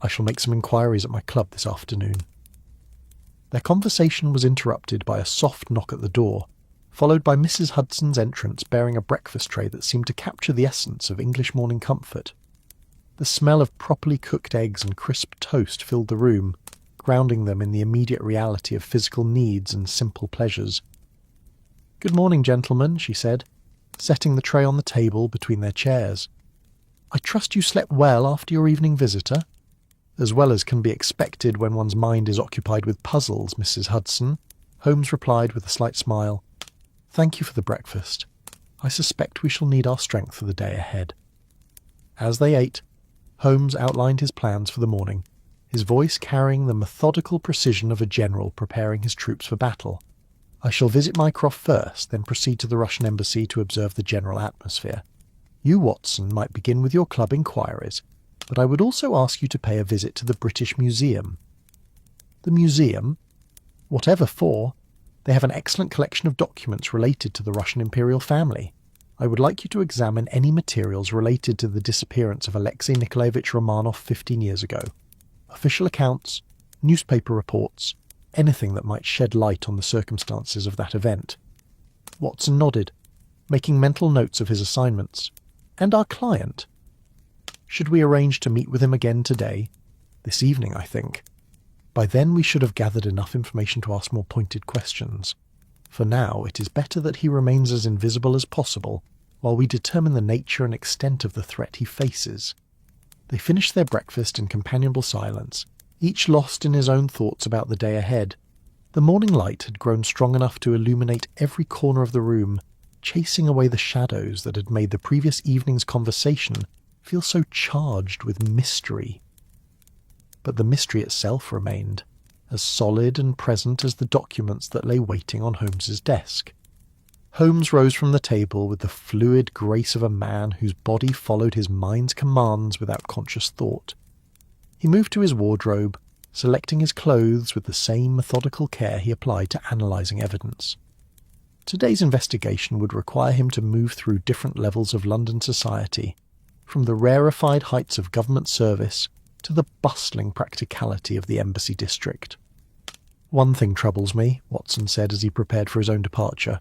"I shall make some inquiries at my club this afternoon." Their conversation was interrupted by a soft knock at the door, followed by Mrs. Hudson's entrance bearing a breakfast tray that seemed to capture the essence of English morning comfort. The smell of properly cooked eggs and crisp toast filled the room, grounding them in the immediate reality of physical needs and simple pleasures. "Good morning, gentlemen," she said, setting the tray on the table between their chairs. "I trust you slept well after your evening visitor?" "As well as can be expected when one's mind is occupied with puzzles, Mrs. Hudson," Holmes replied with a slight smile. "Thank you for the breakfast. I suspect we shall need our strength for the day ahead." As they ate, Holmes outlined his plans for the morning, his voice carrying the methodical precision of a general preparing his troops for battle. "I shall visit Mycroft first, then proceed to the Russian embassy to observe the general atmosphere. You, Watson, might begin with your club inquiries, but I would also ask you to pay a visit to the British Museum." "The museum? Whatever for? They have an excellent collection of documents related to the Russian imperial family. I would like you to examine any materials related to the disappearance of Alexei Nikolaevich Romanov 15 years ago. Official accounts, newspaper reports, anything that might shed light on the circumstances of that event." Watson nodded, making mental notes of his assignments. "And our client? Should we arrange to meet with him again today? This evening, I think. By then we should have gathered enough information to ask more pointed questions. For now, it is better that he remains as invisible as possible, while we determine the nature and extent of the threat he faces." They finished their breakfast in companionable silence, each lost in his own thoughts about the day ahead. The morning light had grown strong enough to illuminate every corner of the room, chasing away the shadows that had made the previous evening's conversation feel so charged with mystery. But the mystery itself remained, as solid and present as the documents that lay waiting on Holmes's desk. Holmes rose from the table with the fluid grace of a man whose body followed his mind's commands without conscious thought. He moved to his wardrobe, selecting his clothes with the same methodical care he applied to analysing evidence. Today's investigation would require him to move through different levels of London society, from the rarefied heights of government service to the bustling practicality of the embassy district. "One thing troubles me," Watson said as he prepared for his own departure.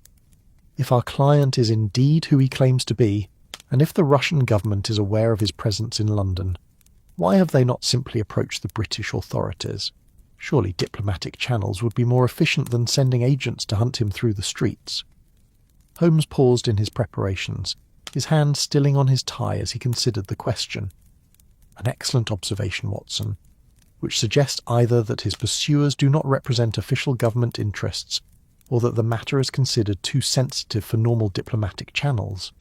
"If our client is indeed who he claims to be, and if the Russian government is aware of his presence in London, why have they not simply approached the British authorities? Surely diplomatic channels would be more efficient than sending agents to hunt him through the streets." Holmes paused in his preparations, his hand stilling on his tie as he considered the question. "An excellent observation, Watson, which suggests either that his pursuers do not represent official government interests, or that the matter is considered too sensitive for normal diplomatic channels,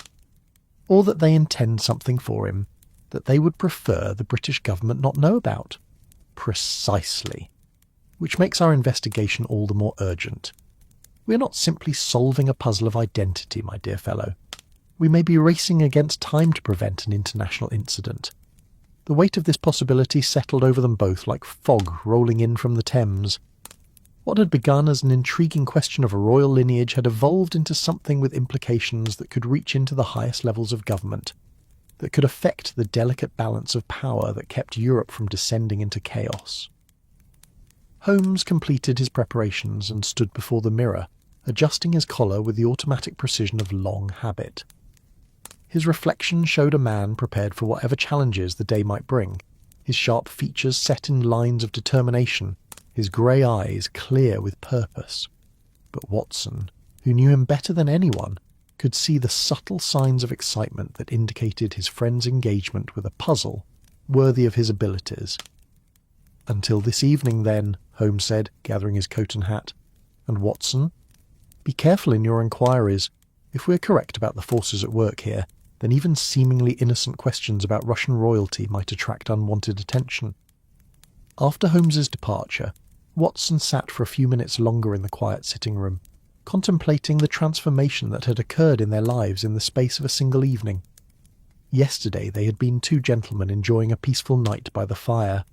or that they intend something for him that they would prefer the British government not know about." "Precisely. Which makes our investigation all the more urgent. We are not simply solving a puzzle of identity, my dear fellow. We may be racing against time to prevent an international incident." The weight of this possibility settled over them both like fog rolling in from the Thames. What had begun as an intriguing question of a royal lineage had evolved into something with implications that could reach into the highest levels of government, that could affect the delicate balance of power that kept Europe from descending into chaos. Holmes completed his preparations and stood before the mirror, adjusting his collar with the automatic precision of long habit. His reflection showed a man prepared for whatever challenges the day might bring, his sharp features set in lines of determination, his grey eyes clear with purpose. But Watson, who knew him better than anyone, could see the subtle signs of excitement that indicated his friend's engagement with a puzzle worthy of his abilities. "Until this evening, then," Holmes said, gathering his coat and hat. "And Watson, be careful in your inquiries. If we're correct about the forces at work here, then even seemingly innocent questions about Russian royalty might attract unwanted attention." After Holmes's departure, Watson sat for a few minutes longer in the quiet sitting room, contemplating the transformation that had occurred in their lives in the space of a single evening. Yesterday they had been two gentlemen enjoying a peaceful night by the fire.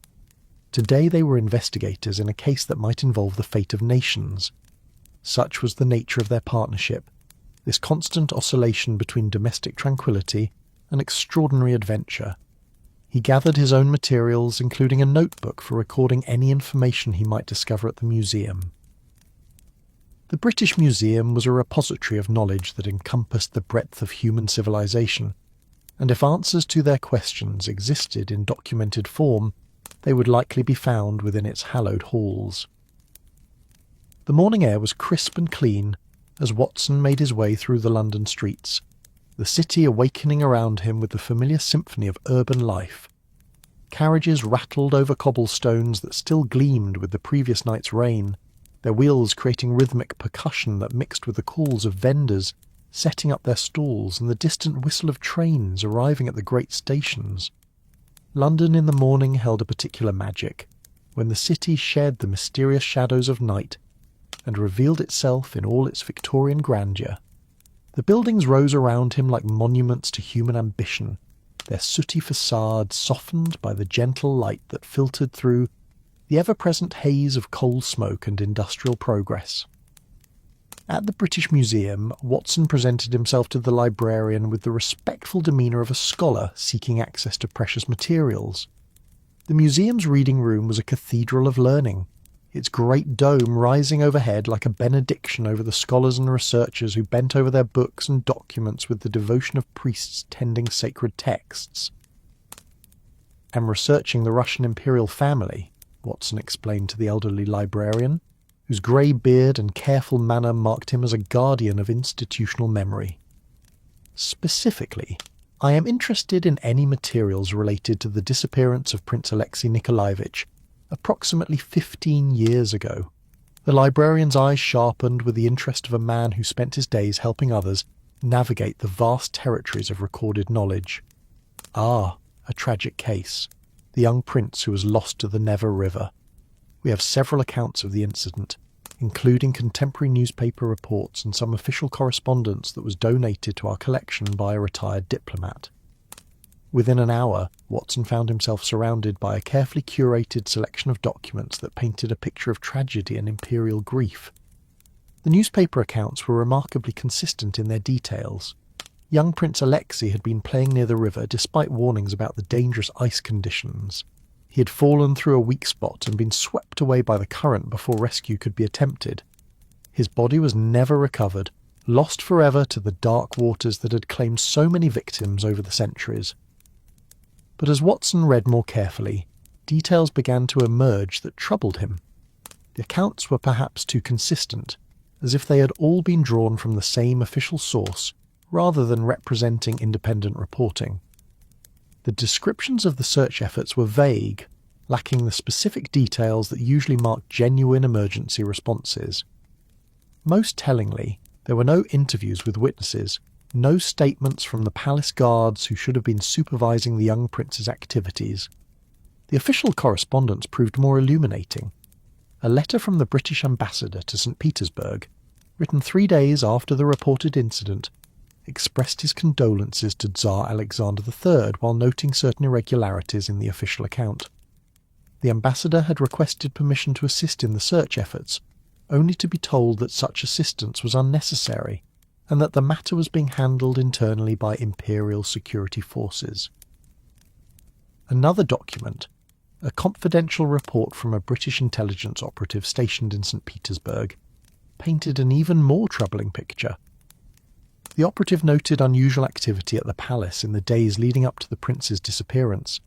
Today they were investigators in a case that might involve the fate of nations. Such was the nature of their partnership, this constant oscillation between domestic tranquillity and extraordinary adventure. He gathered his own materials, including a notebook for recording any information he might discover at the museum. The British Museum was a repository of knowledge that encompassed the breadth of human civilization, and if answers to their questions existed in documented form, they would likely be found within its hallowed halls. The morning air was crisp and clean as Watson made his way through the London streets, the city awakening around him with the familiar symphony of urban life. Carriages rattled over cobblestones that still gleamed with the previous night's rain, their wheels creating rhythmic percussion that mixed with the calls of vendors setting up their stalls and the distant whistle of trains arriving at the great stations. London in the morning held a particular magic, when the city shed the mysterious shadows of night and revealed itself in all its Victorian grandeur. The buildings rose around him like monuments to human ambition, their sooty facades softened by the gentle light that filtered through the ever-present haze of coal smoke and industrial progress. At the British Museum, Watson presented himself to the librarian with the respectful demeanour of a scholar seeking access to precious materials. The museum's reading room was a cathedral of learning, its great dome rising overhead like a benediction over the scholars and researchers who bent over their books and documents with the devotion of priests tending sacred texts. "I'm researching the Russian imperial family," Watson explained to the elderly librarian, whose grey beard and careful manner marked him as a guardian of institutional memory. "Specifically, I am interested in any materials related to the disappearance of Prince Alexei Nikolaevich approximately 15 years ago. The librarian's eyes sharpened with the interest of a man who spent his days helping others navigate the vast territories of recorded knowledge. Ah, a tragic case. The young prince who was lost to the Never River. We have several accounts of the incident, including contemporary newspaper reports and some official correspondence that was donated to our collection by a retired diplomat. Within an hour, Watson found himself surrounded by a carefully curated selection of documents that painted a picture of tragedy and imperial grief. The newspaper accounts were remarkably consistent in their details. Young Prince Alexei had been playing near the river despite warnings about the dangerous ice conditions. He had fallen through a weak spot and been swept away by the current before rescue could be attempted. His body was never recovered, lost forever to the dark waters that had claimed so many victims over the centuries. But as Watson read more carefully, details began to emerge that troubled him. The accounts were perhaps too consistent, as if they had all been drawn from the same official source, rather than representing independent reporting. The descriptions of the search efforts were vague, lacking the specific details that usually mark genuine emergency responses. Most tellingly, there were no interviews with witnesses, no statements from the palace guards who should have been supervising the young prince's activities. The official correspondence proved more illuminating. A letter from the British ambassador to St. Petersburg, written 3 days after the reported incident, expressed his condolences to Tsar Alexander III while noting certain irregularities in the official account. The ambassador had requested permission to assist in the search efforts, only to be told that such assistance was unnecessary, and that the matter was being handled internally by imperial security forces. Another document, a confidential report from a British intelligence operative stationed in St. Petersburg, painted an even more troubling picture. The operative noted unusual activity at the palace in the days leading up to the prince's disappearance,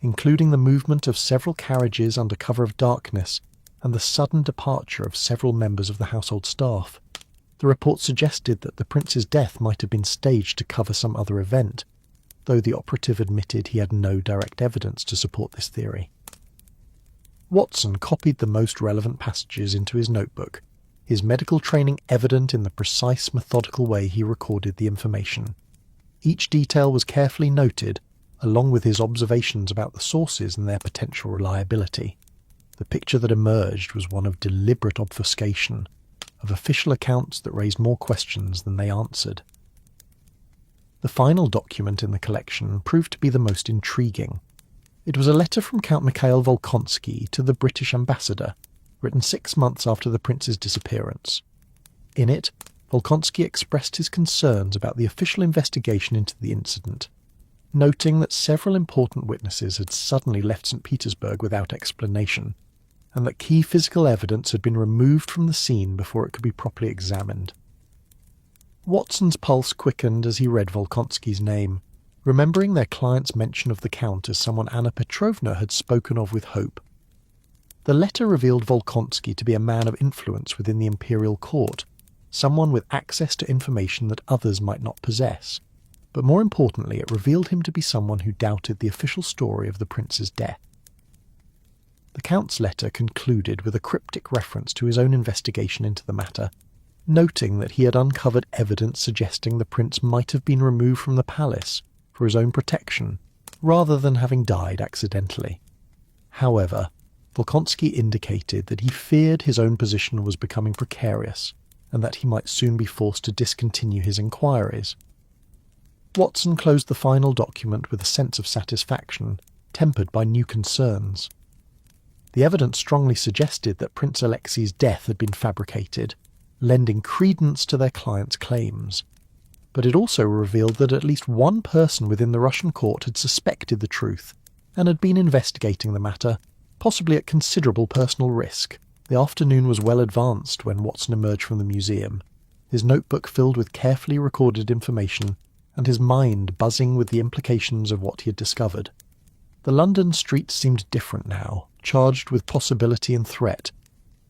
including the movement of several carriages under cover of darkness and the sudden departure of several members of the household staff. The report suggested that the prince's death might have been staged to cover some other event, though the operative admitted he had no direct evidence to support this theory. Watson copied the most relevant passages into his notebook, his medical training evident in the precise, methodical way he recorded the information. Each detail was carefully noted, along with his observations about the sources and their potential reliability. The picture that emerged was one of deliberate obfuscation, of official accounts that raised more questions than they answered. The final document in the collection proved to be the most intriguing. It was a letter from Count Mikhail Volkonsky to the British ambassador, written 6 months after the prince's disappearance. In it, Volkonsky expressed his concerns about the official investigation into the incident, noting that several important witnesses had suddenly left St. Petersburg without explanation, and that key physical evidence had been removed from the scene before it could be properly examined. Watson's pulse quickened as he read Volkonsky's name, remembering their client's mention of the Count as someone Anna Petrovna had spoken of with hope. The letter revealed Volkonsky to be a man of influence within the imperial court, someone with access to information that others might not possess, but more importantly it revealed him to be someone who doubted the official story of the prince's death. The Count's letter concluded with a cryptic reference to his own investigation into the matter, noting that he had uncovered evidence suggesting the prince might have been removed from the palace for his own protection, rather than having died accidentally. However, Volkonsky indicated that he feared his own position was becoming precarious, and that he might soon be forced to discontinue his inquiries. Watson closed the final document with a sense of satisfaction, tempered by new concerns. The evidence strongly suggested that Prince Alexei's death had been fabricated, lending credence to their client's claims. But it also revealed that at least one person within the Russian court had suspected the truth, and had been investigating the matter, possibly at considerable personal risk. The afternoon was well advanced when Watson emerged from the museum, his notebook filled with carefully recorded information, and his mind buzzing with the implications of what he had discovered. The London streets seemed different now, charged with possibility and threat,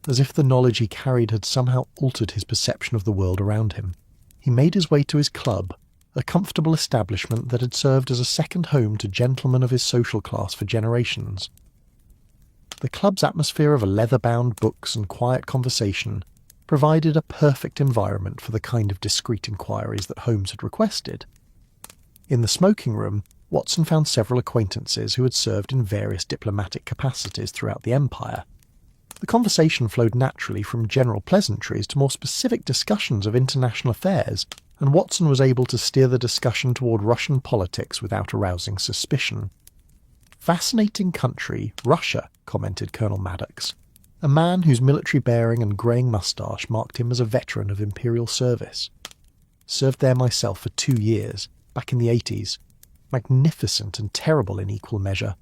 as if the knowledge he carried had somehow altered his perception of the world around him. He made his way to his club, a comfortable establishment that had served as a second home to gentlemen of his social class for generations. The club's atmosphere of leather-bound books and quiet conversation provided a perfect environment for the kind of discreet inquiries that Holmes had requested. In the smoking room, Watson found several acquaintances who had served in various diplomatic capacities throughout the Empire. The conversation flowed naturally from general pleasantries to more specific discussions of international affairs, and Watson was able to steer the discussion toward Russian politics without arousing suspicion. "Fascinating country, Russia," commented Colonel Maddox, a man whose military bearing and greying moustache marked him as a veteran of imperial service. "Served there myself for 2 years, back in the 80s. Magnificent and terrible in equal measure."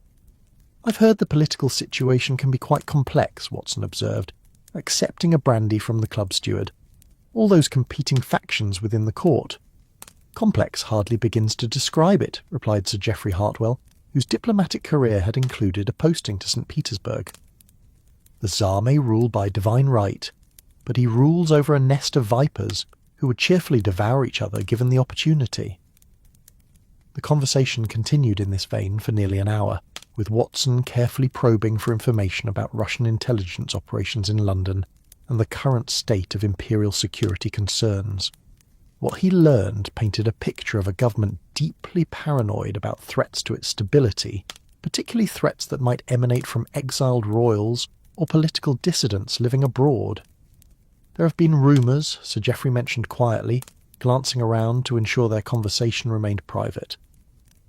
"I've heard the political situation can be quite complex," Watson observed, accepting a brandy from the club steward. "All those competing factions within the court." "Complex hardly begins to describe it," replied Sir Geoffrey Hartwell, whose diplomatic career had included a posting to St. Petersburg. "The Tsar may rule by divine right, but he rules over a nest of vipers who would cheerfully devour each other given the opportunity." The conversation continued in this vein for nearly an hour, with Watson carefully probing for information about Russian intelligence operations in London and the current state of imperial security concerns. What he learned painted a picture of a government deeply paranoid about threats to its stability, particularly threats that might emanate from exiled royals or political dissidents living abroad. "There have been rumours," Sir Geoffrey mentioned quietly, glancing around to ensure their conversation remained private,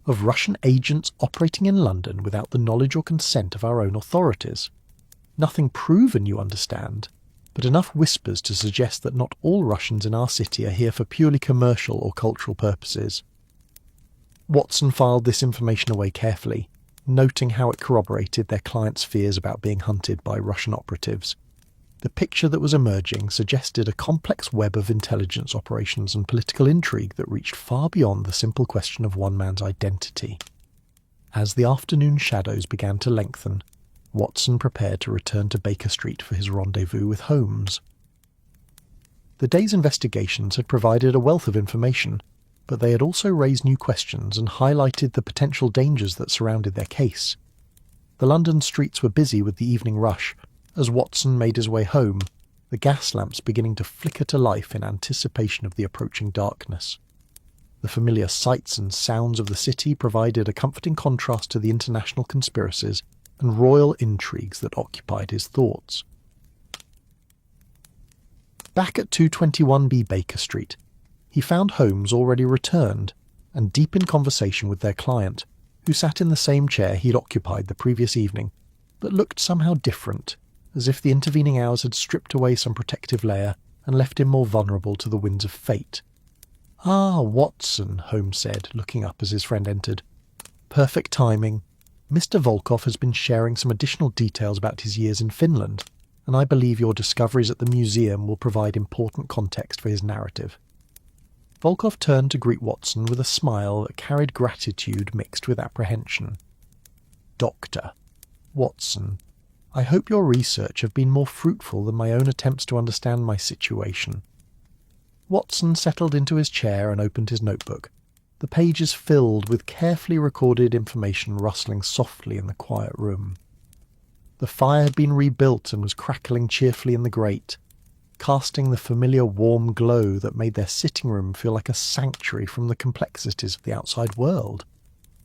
"of Russian agents operating in London without the knowledge or consent of our own authorities. Nothing proven, you understand, but enough whispers to suggest that not all Russians in our city are here for purely commercial or cultural purposes." Watson filed this information away carefully, noting how it corroborated their client's fears about being hunted by Russian operatives. The picture that was emerging suggested a complex web of intelligence operations and political intrigue that reached far beyond the simple question of one man's identity. As the afternoon shadows began to lengthen, Watson prepared to return to Baker Street for his rendezvous with Holmes. The day's investigations had provided a wealth of information, but they had also raised new questions and highlighted the potential dangers that surrounded their case. The London streets were busy with the evening rush. As Watson made his way home, the gas lamps beginning to flicker to life in anticipation of the approaching darkness. The familiar sights and sounds of the city provided a comforting contrast to the international conspiracies and royal intrigues that occupied his thoughts. Back at 221B Baker Street, he found Holmes already returned and deep in conversation with their client, who sat in the same chair he'd occupied the previous evening, but looked somehow different, as if the intervening hours had stripped away some protective layer and left him more vulnerable to the winds of fate. "Ah, Watson," Holmes said, looking up as his friend entered. "Perfect timing. Mr. Volkov has been sharing some additional details about his years in Finland, and I believe your discoveries at the museum will provide important context for his narrative." Volkov turned to greet Watson with a smile that carried gratitude mixed with apprehension. "Doctor, Watson, I hope your research have been more fruitful than my own attempts to understand my situation." Watson settled into his chair and opened his notebook, the pages filled with carefully recorded information rustling softly in the quiet room. The fire had been rebuilt and was crackling cheerfully in the grate, casting the familiar warm glow that made their sitting room feel like a sanctuary from the complexities of the outside world.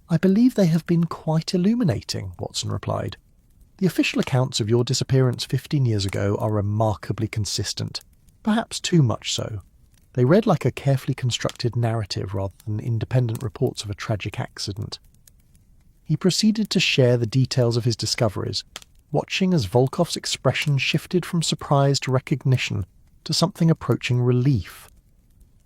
"I believe they have been quite illuminating," Watson replied. "The official accounts of your disappearance 15 years ago are remarkably consistent, perhaps too much so. They read like a carefully constructed narrative rather than independent reports of a tragic accident." He proceeded to share the details of his discoveries, watching as Volkov's expression shifted from surprise to recognition to something approaching relief.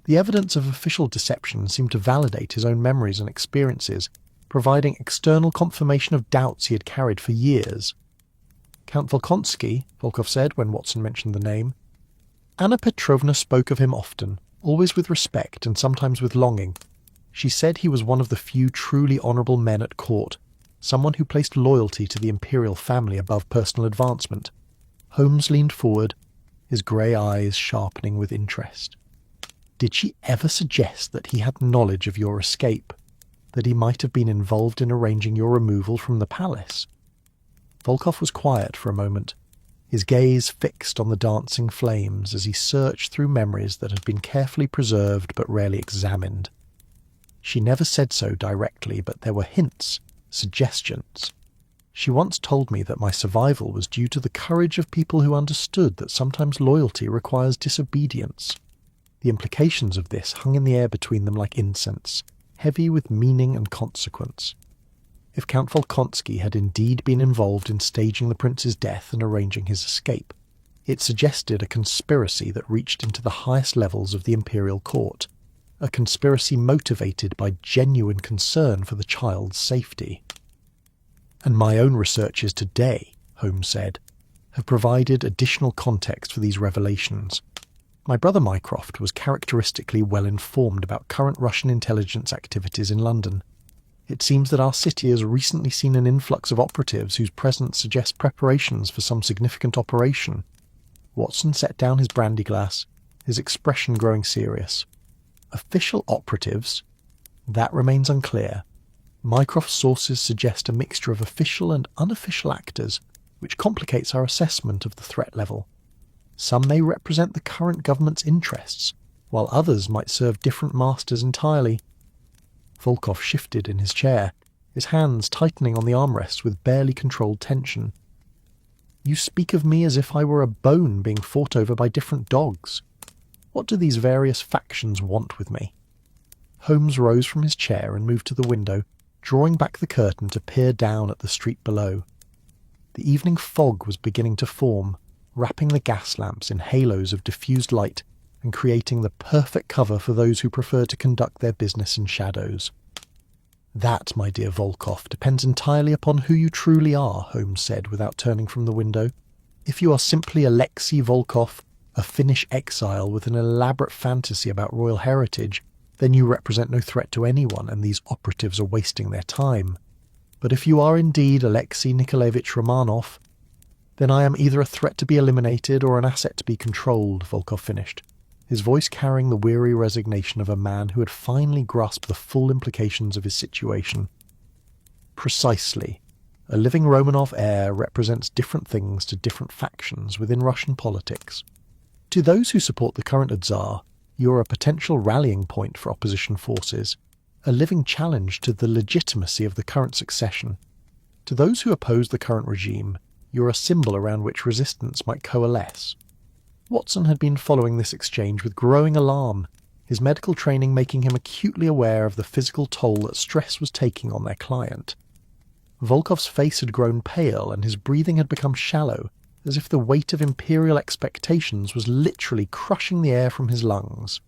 The evidence of official deception seemed to validate his own memories and experiences, providing external confirmation of doubts he had carried for years. "Count Volkonsky," Volkov said when Watson mentioned the name. "Anna Petrovna spoke of him often, always with respect and sometimes with longing. She said he was one of the few truly honourable men at court, someone who placed loyalty to the imperial family above personal advancement." Holmes leaned forward, his grey eyes sharpening with interest. "Did she ever suggest that he had knowledge of your escape? That he might have been involved in arranging your removal from the palace?" Volkov was quiet for a moment, his gaze fixed on the dancing flames as he searched through memories that had been carefully preserved but rarely examined. She never said so directly, but there were hints, suggestions. She once told me that my survival was due to the courage of people who understood that sometimes loyalty requires disobedience. The implications of this hung in the air between them like incense, heavy with meaning and consequence. If Count Volkonsky had indeed been involved in staging the prince's death and arranging his escape, it suggested a conspiracy that reached into the highest levels of the imperial court, a conspiracy motivated by genuine concern for the child's safety. And my own researches today, Holmes said, have provided additional context for these revelations. My brother Mycroft was characteristically well informed about current Russian intelligence activities in London. It seems that our city has recently seen an influx of operatives whose presence suggests preparations for some significant operation. Watson set down his brandy glass, his expression growing serious. Official operatives? That remains unclear. Mycroft's sources suggest a mixture of official and unofficial actors, which complicates our assessment of the threat level. Some may represent the current government's interests, while others might serve different masters entirely. Volkov shifted in his chair, his hands tightening on the armrests with barely controlled tension. You speak of me as if I were a bone being fought over by different dogs. What do these various factions want with me? Holmes rose from his chair and moved to the window, drawing back the curtain to peer down at the street below. The evening fog was beginning to form, wrapping the gas lamps in halos of diffused light and creating the perfect cover for those who prefer to conduct their business in shadows. That, my dear Volkov, depends entirely upon who you truly are, Holmes said without turning from the window. If you are simply Alexei Volkov, a Finnish exile with an elaborate fantasy about royal heritage, then you represent no threat to anyone and these operatives are wasting their time. But if you are indeed Alexei Nikolaevich Romanov, then I am either a threat to be eliminated or an asset to be controlled, Volkov finished, his voice carrying the weary resignation of a man who had finally grasped the full implications of his situation. Precisely. A living Romanov heir represents different things to different factions within Russian politics. To those who support the current Tsar, you are a potential rallying point for opposition forces, a living challenge to the legitimacy of the current succession. To those who oppose the current regime, you are a symbol around which resistance might coalesce. Watson had been following this exchange with growing alarm, his medical training making him acutely aware of the physical toll that stress was taking on their client. Volkov's face had grown pale and his breathing had become shallow, as if the weight of imperial expectations was literally crushing the air from his lungs.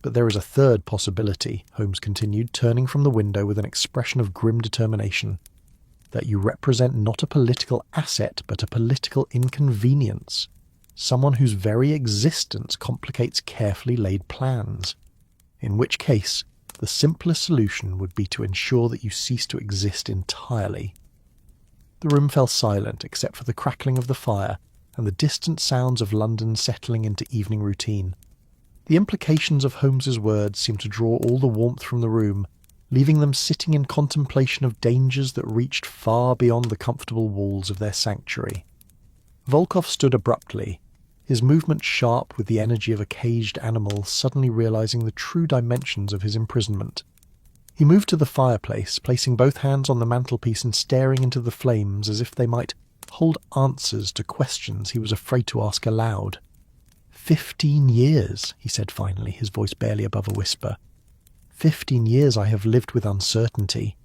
But there is a third possibility, Holmes continued, turning from the window with an expression of grim determination, that you represent not a political asset but a political inconvenience, someone whose very existence complicates carefully laid plans, in which case the simplest solution would be to ensure that you cease to exist entirely. The room fell silent except for the crackling of the fire and the distant sounds of London settling into evening routine. The implications of Holmes's words seemed to draw all the warmth from the room, leaving them sitting in contemplation of dangers that reached far beyond the comfortable walls of their sanctuary. Volkov stood abruptly, his movement sharp with the energy of a caged animal suddenly realizing the true dimensions of his imprisonment. He moved to the fireplace, placing both hands on the mantelpiece and staring into the flames as if they might hold answers to questions he was afraid to ask aloud. 15 years, he said finally, his voice barely above a whisper. 15 years I have lived with uncertainty,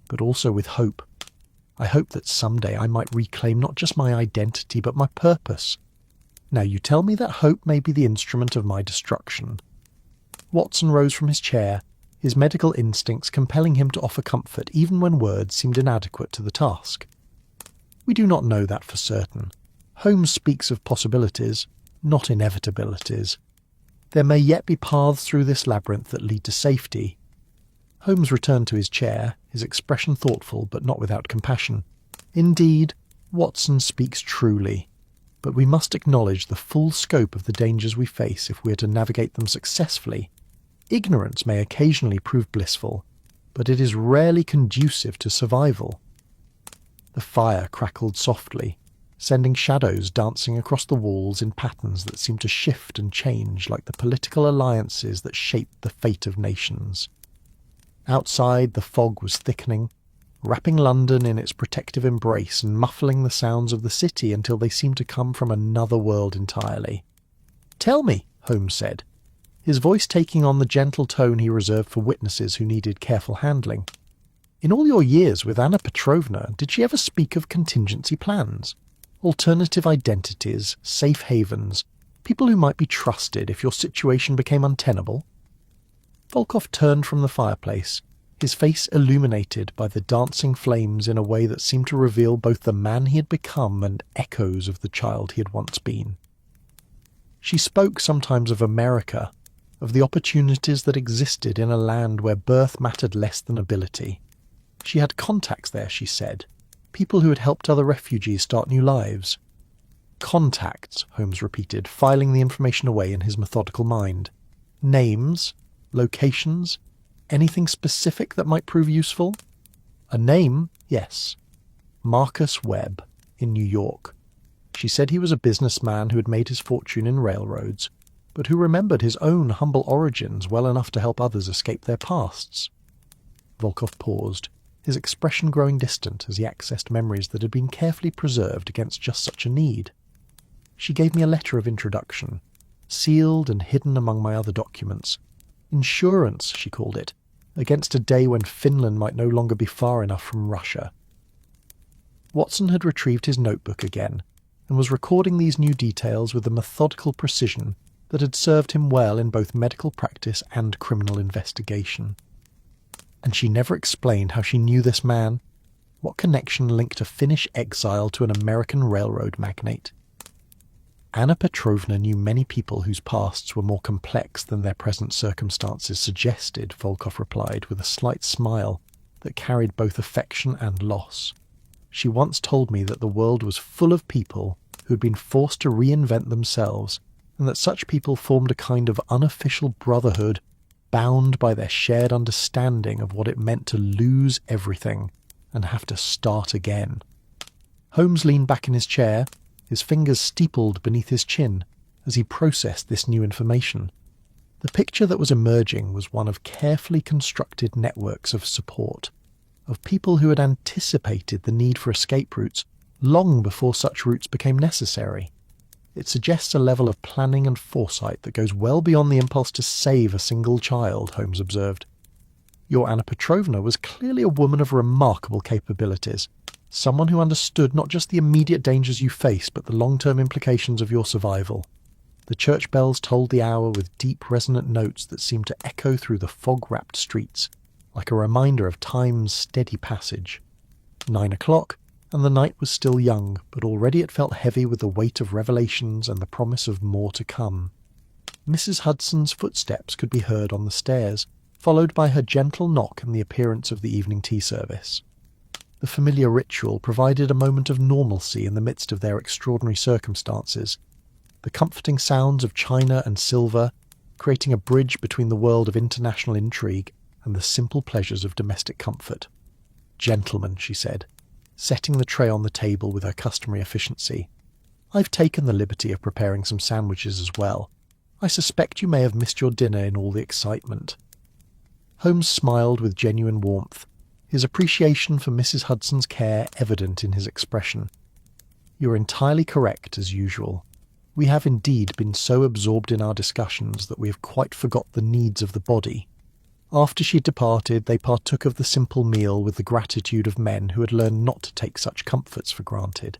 but also with hope. I hope that someday I might reclaim not just my identity, but my purpose. Now you tell me that hope may be the instrument of my destruction. Watson rose from his chair, his medical instincts compelling him to offer comfort even when words seemed inadequate to the task. We do not know that for certain. Holmes speaks of possibilities, not inevitabilities. There may yet be paths through this labyrinth that lead to safety. Holmes returned to his chair, his expression thoughtful but not without compassion. Indeed, Watson speaks truly, but we must acknowledge the full scope of the dangers we face if we are to navigate them successfully. Ignorance may occasionally prove blissful, but it is rarely conducive to survival. The fire crackled softly, sending shadows dancing across the walls in patterns that seemed to shift and change like the political alliances that shaped the fate of nations. Outside, the fog was thickening, wrapping London in its protective embrace and muffling the sounds of the city until they seemed to come from another world entirely. "Tell me," Holmes said, his voice taking on the gentle tone he reserved for witnesses who needed careful handling. "In all your years with Anna Petrovna, did she ever speak of contingency plans? Alternative identities, safe havens, people who might be trusted if your situation became untenable?" Volkov turned from the fireplace, his face illuminated by the dancing flames in a way that seemed to reveal both the man he had become and echoes of the child he had once been. She spoke sometimes of America, of the opportunities that existed in a land where birth mattered less than ability. She had contacts there, she said, people who had helped other refugees start new lives. Contacts, Holmes repeated, filing the information away in his methodical mind. Names, locations, anything specific that might prove useful? A name, yes. Marcus Webb, in New York. She said he was a businessman who had made his fortune in railroads, but who remembered his own humble origins well enough to help others escape their pasts. Volkov paused, his expression growing distant as he accessed memories that had been carefully preserved against just such a need. She gave me a letter of introduction, sealed and hidden among my other documents. Insurance, she called it, against a day when Finland might no longer be far enough from Russia. Watson had retrieved his notebook again, and was recording these new details with a methodical precision that had served him well in both medical practice and criminal investigation. And she never explained how she knew this man, what connection linked a Finnish exile to an American railroad magnate. Anna Petrovna knew many people whose pasts were more complex than their present circumstances suggested, Volkov replied with a slight smile that carried both affection and loss. She once told me that the world was full of people who had been forced to reinvent themselves, and that such people formed a kind of unofficial brotherhood, bound by their shared understanding of what it meant to lose everything and have to start again. Holmes leaned back in his chair, his fingers steepled beneath his chin as he processed this new information. The picture that was emerging was one of carefully constructed networks of support, of people who had anticipated the need for escape routes long before such routes became necessary. It suggests a level of planning and foresight that goes well beyond the impulse to save a single child, Holmes observed. Your Anna Petrovna was clearly a woman of remarkable capabilities, someone who understood not just the immediate dangers you face, but the long-term implications of your survival. The church bells tolled the hour with deep, resonant notes that seemed to echo through the fog-wrapped streets, like a reminder of time's steady passage. 9 o'clock, and the night was still young, but already it felt heavy with the weight of revelations and the promise of more to come. Mrs. Hudson's footsteps could be heard on the stairs, followed by her gentle knock and the appearance of the evening tea service. The familiar ritual provided a moment of normalcy in the midst of their extraordinary circumstances, the comforting sounds of china and silver creating a bridge between the world of international intrigue and the simple pleasures of domestic comfort. "Gentlemen," she said, setting the tray on the table with her customary efficiency, "I've taken the liberty of preparing some sandwiches as well. I suspect you may have missed your dinner in all the excitement." Holmes smiled with genuine warmth, his appreciation for Mrs. Hudson's care evident in his expression. "You're entirely correct, as usual. We have indeed been so absorbed in our discussions that we have quite forgot the needs of the body." After she departed, they partook of the simple meal with the gratitude of men who had learned not to take such comforts for granted.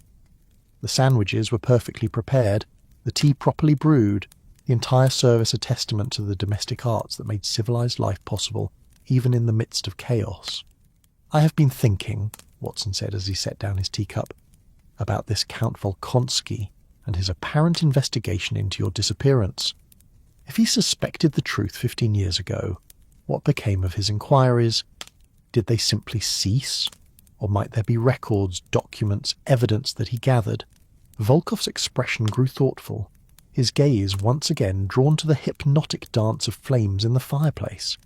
The sandwiches were perfectly prepared, the tea properly brewed, the entire service a testament to the domestic arts that made civilized life possible, even in the midst of chaos. "I have been thinking," Watson said as he set down his teacup, "about this Count Volkonsky and his apparent investigation into your disappearance. If he suspected the truth 15 years ago, what became of his inquiries? Did they simply cease? Or might there be records, documents, evidence that he gathered?" Volkov's expression grew thoughtful, his gaze once again drawn to the hypnotic dance of flames in the fireplace.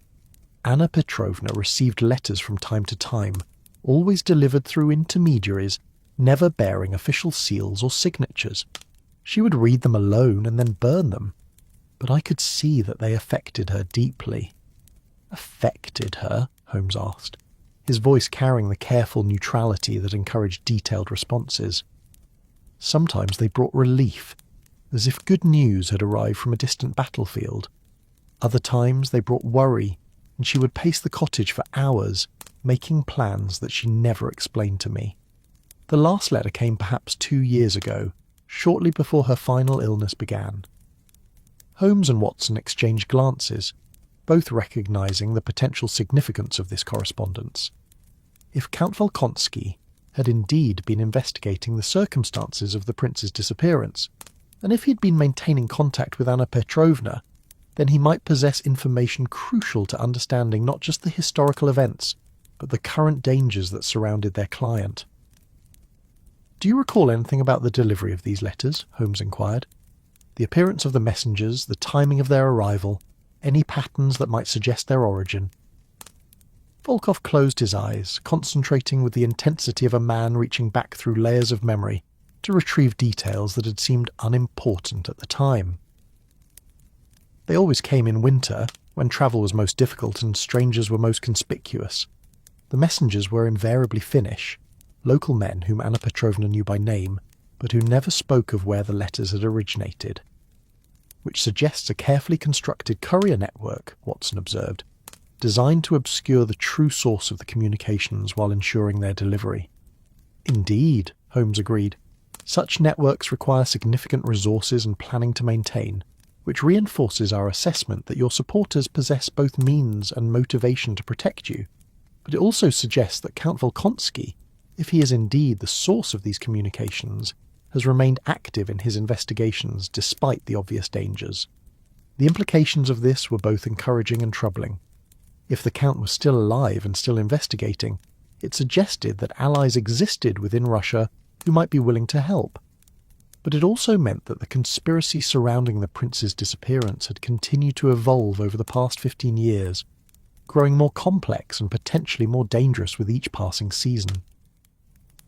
Anna Petrovna received letters from time to time, always delivered through intermediaries, never bearing official seals or signatures. She would read them alone and then burn them, but I could see that they affected her deeply. Affected her? Holmes asked, his voice carrying the careful neutrality that encouraged detailed responses. Sometimes they brought relief, as if good news had arrived from a distant battlefield. Other times they brought worry, and she would pace the cottage for hours, making plans that she never explained to me. The last letter came perhaps 2 years ago, shortly before her final illness began. Holmes and Watson exchanged glances, both recognising the potential significance of this correspondence. If Count Volkonsky had indeed been investigating the circumstances of the prince's disappearance, and if he'd been maintaining contact with Anna Petrovna, then he might possess information crucial to understanding not just the historical events, but the current dangers that surrounded their client. "Do you recall anything about the delivery of these letters?" Holmes inquired. "The appearance of the messengers, the timing of their arrival, any patterns that might suggest their origin?" Volkov closed his eyes, concentrating with the intensity of a man reaching back through layers of memory to retrieve details that had seemed unimportant at the time. "They always came in winter, when travel was most difficult and strangers were most conspicuous. The messengers were invariably Finnish, local men whom Anna Petrovna knew by name, but who never spoke of where the letters had originated." "Which suggests a carefully constructed courier network," Watson observed, "designed to obscure the true source of the communications while ensuring their delivery." "Indeed," Holmes agreed. "Such networks require significant resources and planning to maintain, which reinforces our assessment that your supporters possess both means and motivation to protect you. But it also suggests that Count Volkonsky, if he is indeed the source of these communications, has remained active in his investigations despite the obvious dangers." The implications of this were both encouraging and troubling. If the Count was still alive and still investigating, it suggested that allies existed within Russia who might be willing to help. But it also meant that the conspiracy surrounding the prince's disappearance had continued to evolve over the past 15 years, growing more complex and potentially more dangerous with each passing season.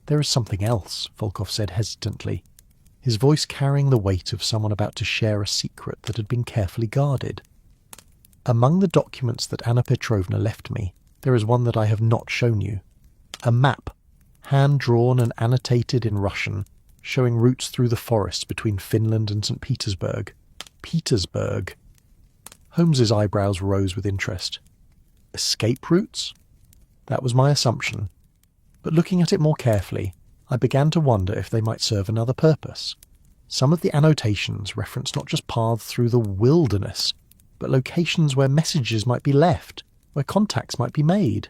"There is something else," Volkov said hesitantly, his voice carrying the weight of someone about to share a secret that had been carefully guarded. "Among the documents that Anna Petrovna left me, there is one that I have not shown you. A map, hand-drawn and annotated in Russian, showing routes through the forests between Finland and St. Petersburg." Petersburg. Holmes's eyebrows rose with interest. "Escape routes?" "That was my assumption. But looking at it more carefully, I began to wonder if they might serve another purpose. Some of the annotations reference not just paths through the wilderness, but locations where messages might be left, where contacts might be made."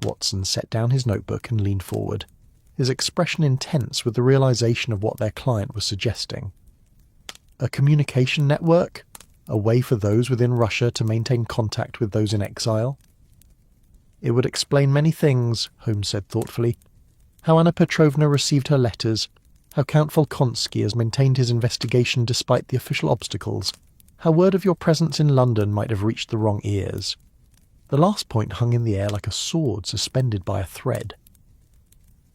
Watson set down his notebook and leaned forward, his expression intense with the realization of what their client was suggesting. "A communication network? A way for those within Russia to maintain contact with those in exile?" "It would explain many things," Holmes said thoughtfully. "How Anna Petrovna received her letters, how Count Volkonsky has maintained his investigation despite the official obstacles, how word of your presence in London might have reached the wrong ears." The last point hung in the air like a sword suspended by a thread.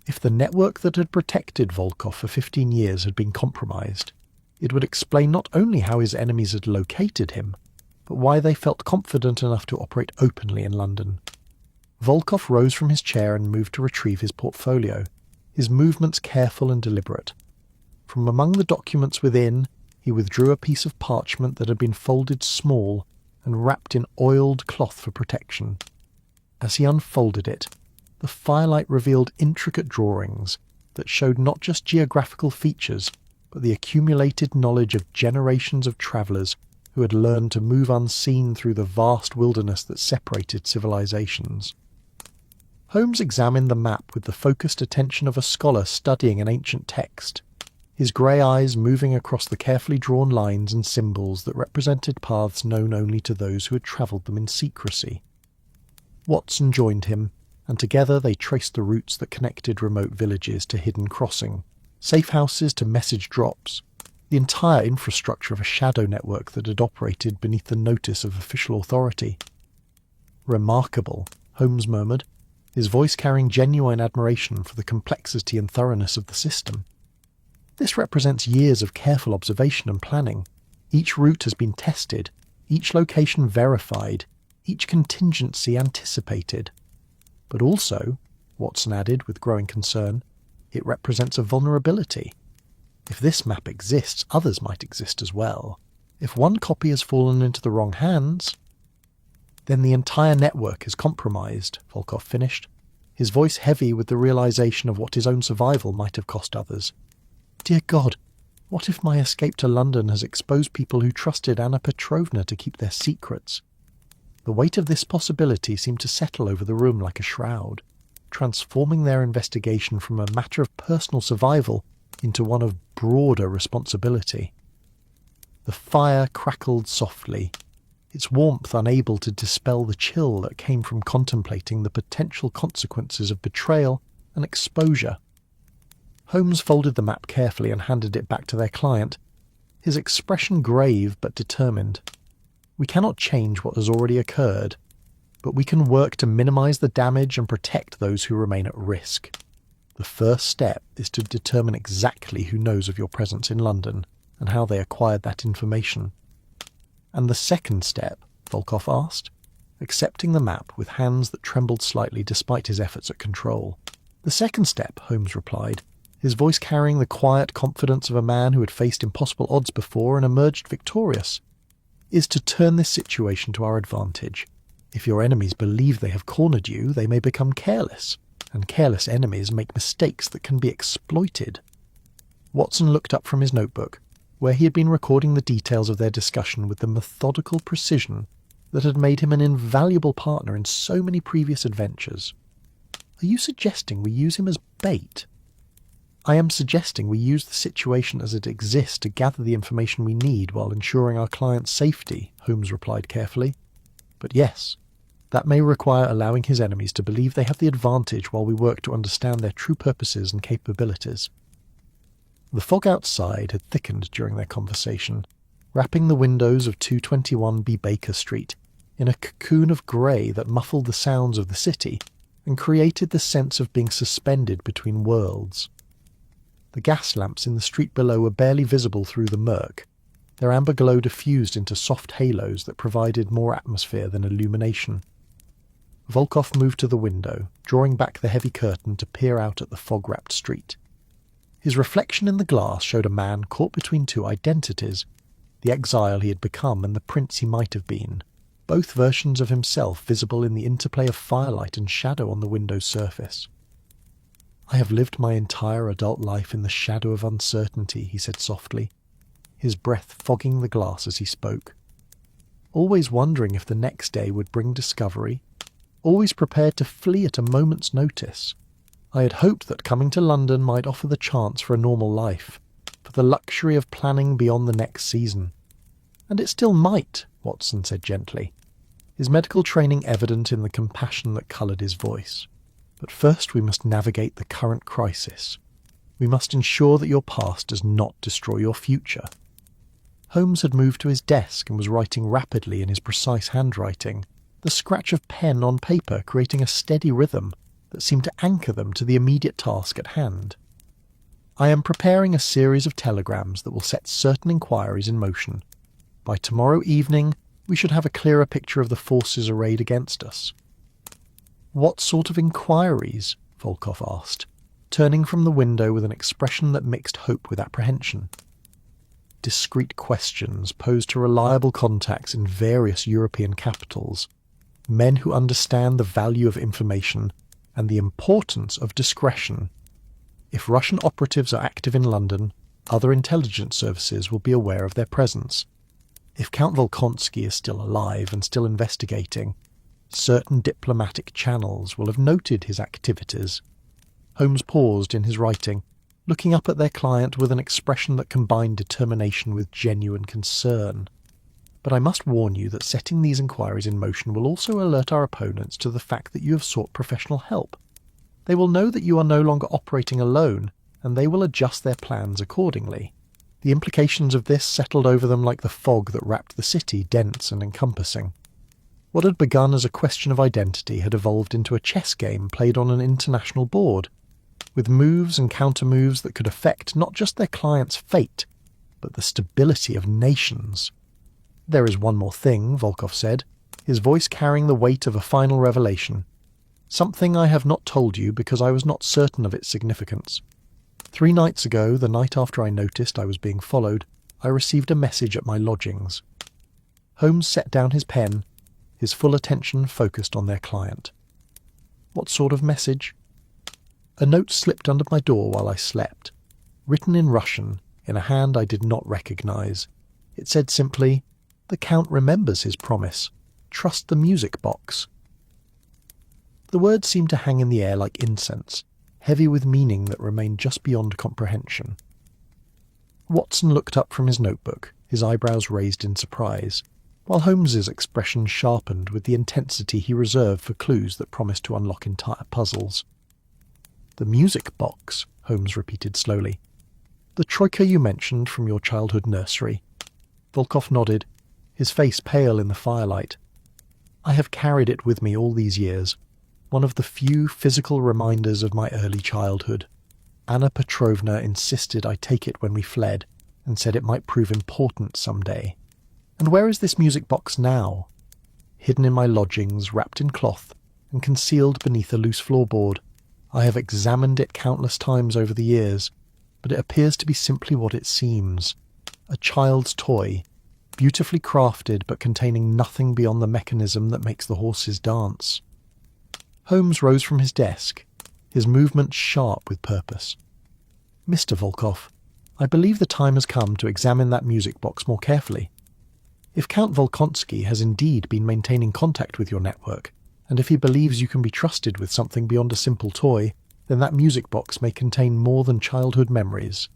If the network that had protected Volkov for 15 years had been compromised, it would explain not only how his enemies had located him, but why they felt confident enough to operate openly in London. Volkov rose from his chair and moved to retrieve his portfolio, his movements careful and deliberate. From among the documents within, he withdrew a piece of parchment that had been folded small and wrapped in oiled cloth for protection. As he unfolded it, the firelight revealed intricate drawings that showed not just geographical features, but the accumulated knowledge of generations of travellers who had learned to move unseen through the vast wilderness that separated civilizations. Holmes examined the map with the focused attention of a scholar studying an ancient text, his grey eyes moving across the carefully drawn lines and symbols that represented paths known only to those who had travelled them in secrecy. Watson joined him, and together they traced the routes that connected remote villages to hidden crossing, safe houses to message drops, the entire infrastructure of a shadow network that had operated beneath the notice of official authority. "Remarkable," Holmes murmured, his voice carrying genuine admiration for the complexity and thoroughness of the system. This represents years of careful observation and planning. Each route has been tested, each location verified, each contingency anticipated. But also, Watson added with growing concern, it represents a vulnerability. If this map exists, others might exist as well. If one copy has fallen into the wrong hands, then the entire network is compromised, Volkov finished, his voice heavy with the realization of what his own survival might have cost others. Dear God, what if my escape to London has exposed people who trusted Anna Petrovna to keep their secrets? The weight of this possibility seemed to settle over the room like a shroud, transforming their investigation from a matter of personal survival into one of broader responsibility. The fire crackled softly, its warmth unable to dispel the chill that came from contemplating the potential consequences of betrayal and exposure. Holmes folded the map carefully and handed it back to their client, his expression grave but determined. We cannot change what has already occurred, but we can work to minimize the damage and protect those who remain at risk. The first step is to determine exactly who knows of your presence in London and how they acquired that information. And the second step, Volkov asked, accepting the map with hands that trembled slightly despite his efforts at control. The second step, Holmes replied, his voice carrying the quiet confidence of a man who had faced impossible odds before and emerged victorious, is to turn this situation to our advantage. If your enemies believe they have cornered you, they may become careless, and careless enemies make mistakes that can be exploited. Watson looked up from his notebook, where he had been recording the details of their discussion with the methodical precision that had made him an invaluable partner in so many previous adventures. Are you suggesting we use him as bait? I am suggesting we use the situation as it exists to gather the information we need while ensuring our client's safety, Holmes replied carefully. But yes, that may require allowing his enemies to believe they have the advantage while we work to understand their true purposes and capabilities. The fog outside had thickened during their conversation, wrapping the windows of 221B Baker Street in a cocoon of grey that muffled the sounds of the city and created the sense of being suspended between worlds. The gas lamps in the street below were barely visible through the murk, their amber glow diffused into soft halos that provided more atmosphere than illumination. Volkov moved to the window, drawing back the heavy curtain to peer out at the fog-wrapped street. His reflection in the glass showed a man caught between two identities, the exile he had become and the prince he might have been, both versions of himself visible in the interplay of firelight and shadow on the window's surface. I have lived my entire adult life in the shadow of uncertainty, he said softly, his breath fogging the glass as he spoke. Always wondering if the next day would bring discovery, always prepared to flee at a moment's notice. I had hoped that coming to London might offer the chance for a normal life, for the luxury of planning beyond the next season. And it still might, Watson said gently, his medical training evident in the compassion that coloured his voice. But first we must navigate the current crisis. We must ensure that your past does not destroy your future. Holmes had moved to his desk and was writing rapidly in his precise handwriting, the scratch of pen on paper creating a steady rhythm that seemed to anchor them to the immediate task at hand. I am preparing a series of telegrams that will set certain inquiries in motion. By tomorrow evening, we should have a clearer picture of the forces arrayed against us. What sort of inquiries? Volkov asked, turning from the window with an expression that mixed hope with apprehension. Discreet questions posed to reliable contacts in various European capitals, men who understand the value of information and the importance of discretion. If Russian operatives are active in London, other intelligence services will be aware of their presence. If Count Volkonsky is still alive and still investigating, certain diplomatic channels will have noted his activities. Holmes paused in his writing, looking up at their client with an expression that combined determination with genuine concern. But I must warn you that setting these inquiries in motion will also alert our opponents to the fact that you have sought professional help. They will know that you are no longer operating alone, and they will adjust their plans accordingly. The implications of this settled over them like the fog that wrapped the city dense and encompassing. What had begun as a question of identity had evolved into a chess game played on an international board, with moves and counter-moves that could affect not just their client's fate, but the stability of nations. "There is one more thing," Volkov said, his voice carrying the weight of a final revelation. "Something I have not told you because I was not certain of its significance. 3 nights ago, the night after I noticed I was being followed, I received a message at my lodgings." Holmes set down his pen, his full attention focused on their client. "What sort of message?" "A note slipped under my door while I slept, written in Russian, in a hand I did not recognize. It said simply, 'The Count remembers his promise. Trust the music box.'" The words seemed to hang in the air like incense, heavy with meaning that remained just beyond comprehension. Watson looked up from his notebook, his eyebrows raised in surprise, while Holmes's expression sharpened with the intensity he reserved for clues that promised to unlock entire puzzles. "The music box," Holmes repeated slowly. "The troika you mentioned from your childhood nursery." Volkov nodded, his face pale in the firelight. "I have carried it with me all these years, one of the few physical reminders of my early childhood. Anna Petrovna insisted I take it when we fled, and said it might prove important someday. And where is this music box now? Hidden in my lodgings, wrapped in cloth, and concealed beneath a loose floorboard. I have examined it countless times over the years, but it appears to be simply what it seems. A child's toy, beautifully crafted but containing nothing beyond the mechanism that makes the horses dance." Holmes rose from his desk, his movements sharp with purpose. "Mr. Volkov, I believe the time has come to examine that music box more carefully. If Count Volkonsky has indeed been maintaining contact with your network, and if he believes you can be trusted with something beyond a simple toy, then that music box may contain more than childhood memories."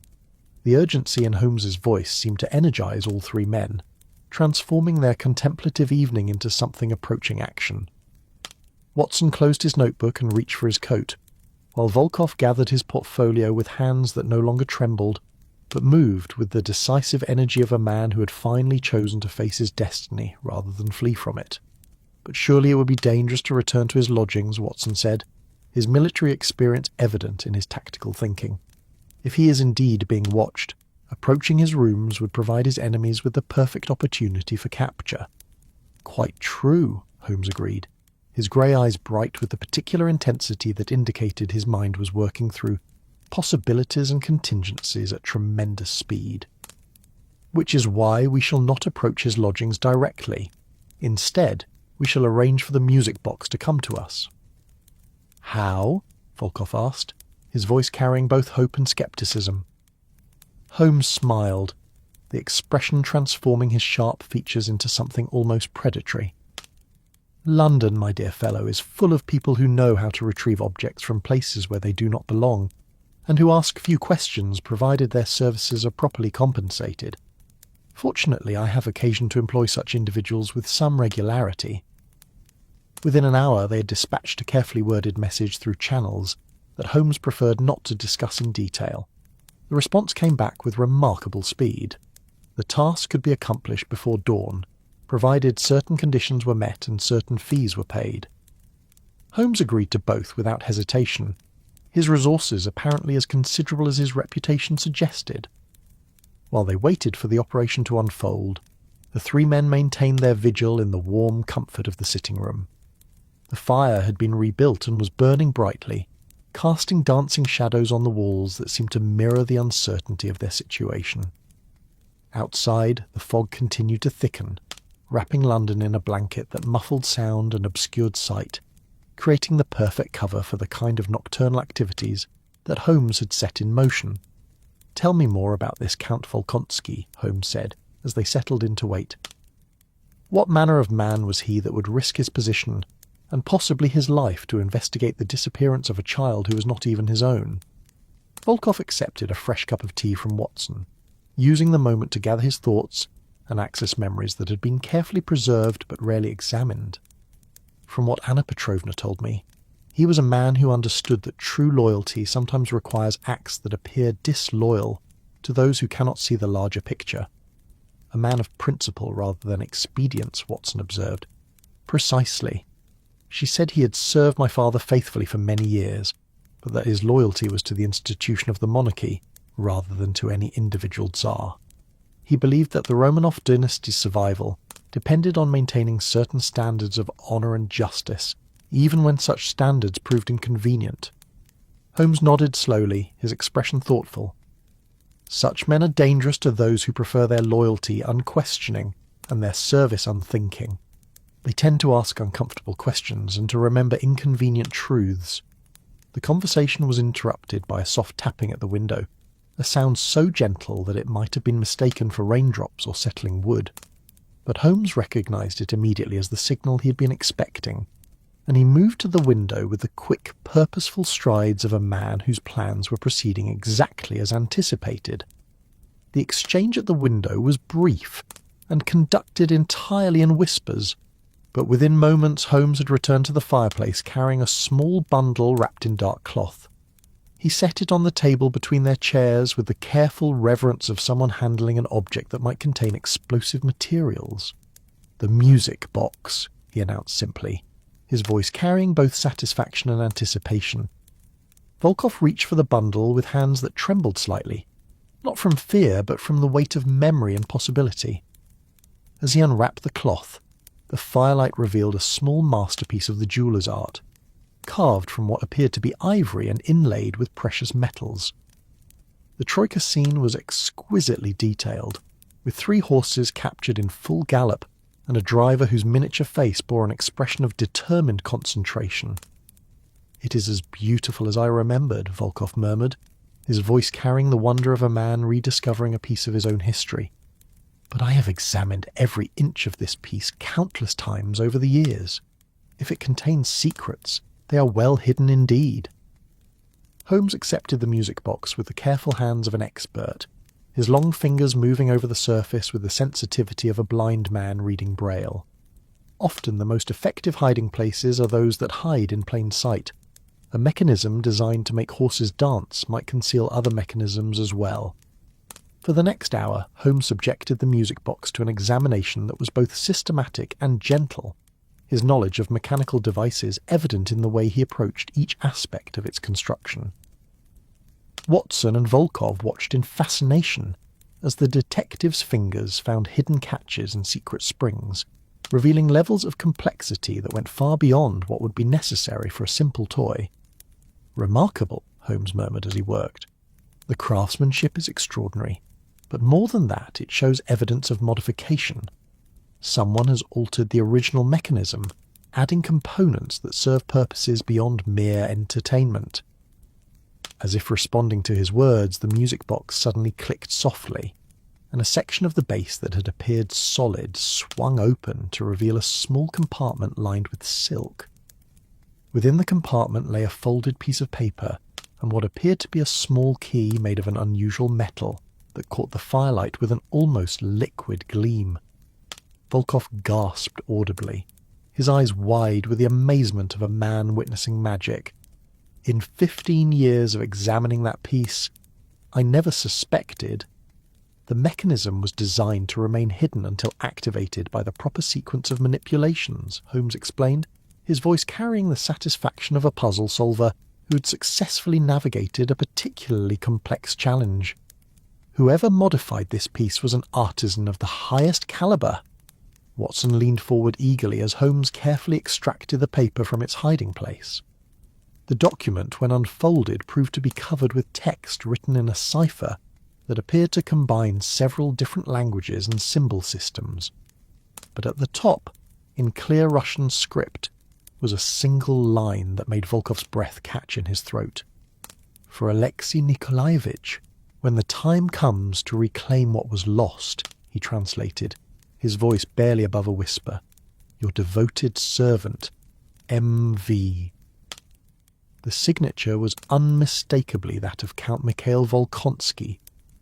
The urgency in Holmes's voice seemed to energize all 3 men, transforming their contemplative evening into something approaching action. Watson closed his notebook and reached for his coat, while Volkov gathered his portfolio with hands that no longer trembled, but moved with the decisive energy of a man who had finally chosen to face his destiny rather than flee from it. "But surely it would be dangerous to return to his lodgings," Watson said, his military experience evident in his tactical thinking. "If he is indeed being watched, approaching his rooms would provide his enemies with the perfect opportunity for capture." "Quite true," Holmes agreed, his grey eyes bright with the particular intensity that indicated his mind was working through possibilities and contingencies at tremendous speed. "Which is why we shall not approach his lodgings directly. Instead, we shall arrange for the music box to come to us." "How?" Volkov asked, his voice carrying both hope and skepticism. Holmes smiled, the expression transforming his sharp features into something almost predatory. "London, my dear fellow, is full of people who know how to retrieve objects from places where they do not belong, and who ask few questions provided their services are properly compensated. Fortunately, I have occasion to employ such individuals with some regularity." Within an hour they had dispatched a carefully worded message through channels that Holmes preferred not to discuss in detail. The response came back with remarkable speed. The task could be accomplished before dawn, provided certain conditions were met and certain fees were paid. Holmes agreed to both without hesitation, his resources apparently as considerable as his reputation suggested. While they waited for the operation to unfold, the 3 men maintained their vigil in the warm comfort of the sitting room. The fire had been rebuilt and was burning brightly, casting dancing shadows on the walls that seemed to mirror the uncertainty of their situation. Outside, the fog continued to thicken, wrapping London in a blanket that muffled sound and obscured sight, creating the perfect cover for the kind of nocturnal activities that Holmes had set in motion. "Tell me more about this Count Volkonsky," Holmes said, as they settled in to wait. "What manner of man was he that would risk his position, and possibly his life, to investigate the disappearance of a child who was not even his own?" Volkov accepted a fresh cup of tea from Watson, using the moment to gather his thoughts and access memories that had been carefully preserved but rarely examined. "From what Anna Petrovna told me, he was a man who understood that true loyalty sometimes requires acts that appear disloyal to those who cannot see the larger picture. A man of principle rather than expedience," Watson observed, Precisely. She said he had served my father faithfully for many years, but that his loyalty was to the institution of the monarchy rather than to any individual Tsar. He believed that the Romanov dynasty's survival depended on maintaining certain standards of honour and justice, even when such standards proved inconvenient. Holmes nodded slowly, his expression thoughtful. Such men are dangerous to those who prefer their loyalty unquestioning and their service unthinking. They tend to ask uncomfortable questions and to remember inconvenient truths. The conversation was interrupted by a soft tapping at the window, a sound so gentle that it might have been mistaken for raindrops or settling wood. But Holmes recognised it immediately as the signal he had been expecting, and he moved to the window with the quick, purposeful strides of a man whose plans were proceeding exactly as anticipated. The exchange at the window was brief, and conducted entirely in whispers, but within moments Holmes had returned to the fireplace carrying a small bundle wrapped in dark cloth. He set it on the table between their chairs with the careful reverence of someone handling an object that might contain explosive materials. "The music box," he announced simply, his voice carrying both satisfaction and anticipation. Volkov reached for the bundle with hands that trembled slightly, not from fear but from the weight of memory and possibility. As he unwrapped the cloth, the firelight revealed a small masterpiece of the jeweller's art, carved from what appeared to be ivory and inlaid with precious metals. The troika scene was exquisitely detailed, with 3 horses captured in full gallop and a driver whose miniature face bore an expression of determined concentration. "It is as beautiful as I remembered," Volkov murmured, his voice carrying the wonder of a man rediscovering a piece of his own history. "But I have examined every inch of this piece countless times over the years. If it contains secrets, they are well hidden indeed." Holmes accepted the music box with the careful hands of an expert, his long fingers moving over the surface with the sensitivity of a blind man reading Braille. Often the most effective hiding places are those that hide in plain sight. A mechanism designed to make horses dance might conceal other mechanisms as well. For the next hour, Holmes subjected the music box to an examination that was both systematic and gentle, his knowledge of mechanical devices evident in the way he approached each aspect of its construction. Watson and Volkov watched in fascination as the detective's fingers found hidden catches and secret springs, revealing levels of complexity that went far beyond what would be necessary for a simple toy. "Remarkable," Holmes murmured as he worked. "The craftsmanship is extraordinary, but more than that, it shows evidence of modification. Someone has altered the original mechanism, adding components that serve purposes beyond mere entertainment." As if responding to his words, the music box suddenly clicked softly, and a section of the base that had appeared solid swung open to reveal a small compartment lined with silk. Within the compartment lay a folded piece of paper and what appeared to be a small key made of an unusual metal that caught the firelight with an almost liquid gleam. Volkov gasped audibly, his eyes wide with the amazement of a man witnessing magic. "In 15 years of examining that piece, I never suspected. The mechanism was designed to remain hidden until activated by the proper sequence of manipulations," Holmes explained, his voice carrying the satisfaction of a puzzle solver who had successfully navigated a particularly complex challenge. "Whoever modified this piece was an artisan of the highest calibre." Watson leaned forward eagerly as Holmes carefully extracted the paper from its hiding place. The document, when unfolded, proved to be covered with text written in a cipher that appeared to combine several different languages and symbol systems. But at the top, in clear Russian script, was a single line that made Volkov's breath catch in his throat. "For Alexei Nikolaevich, when the time comes to reclaim what was lost," he translated, his voice barely above a whisper, "your devoted servant, M.V." The signature was unmistakably that of Count Mikhail Volkonsky,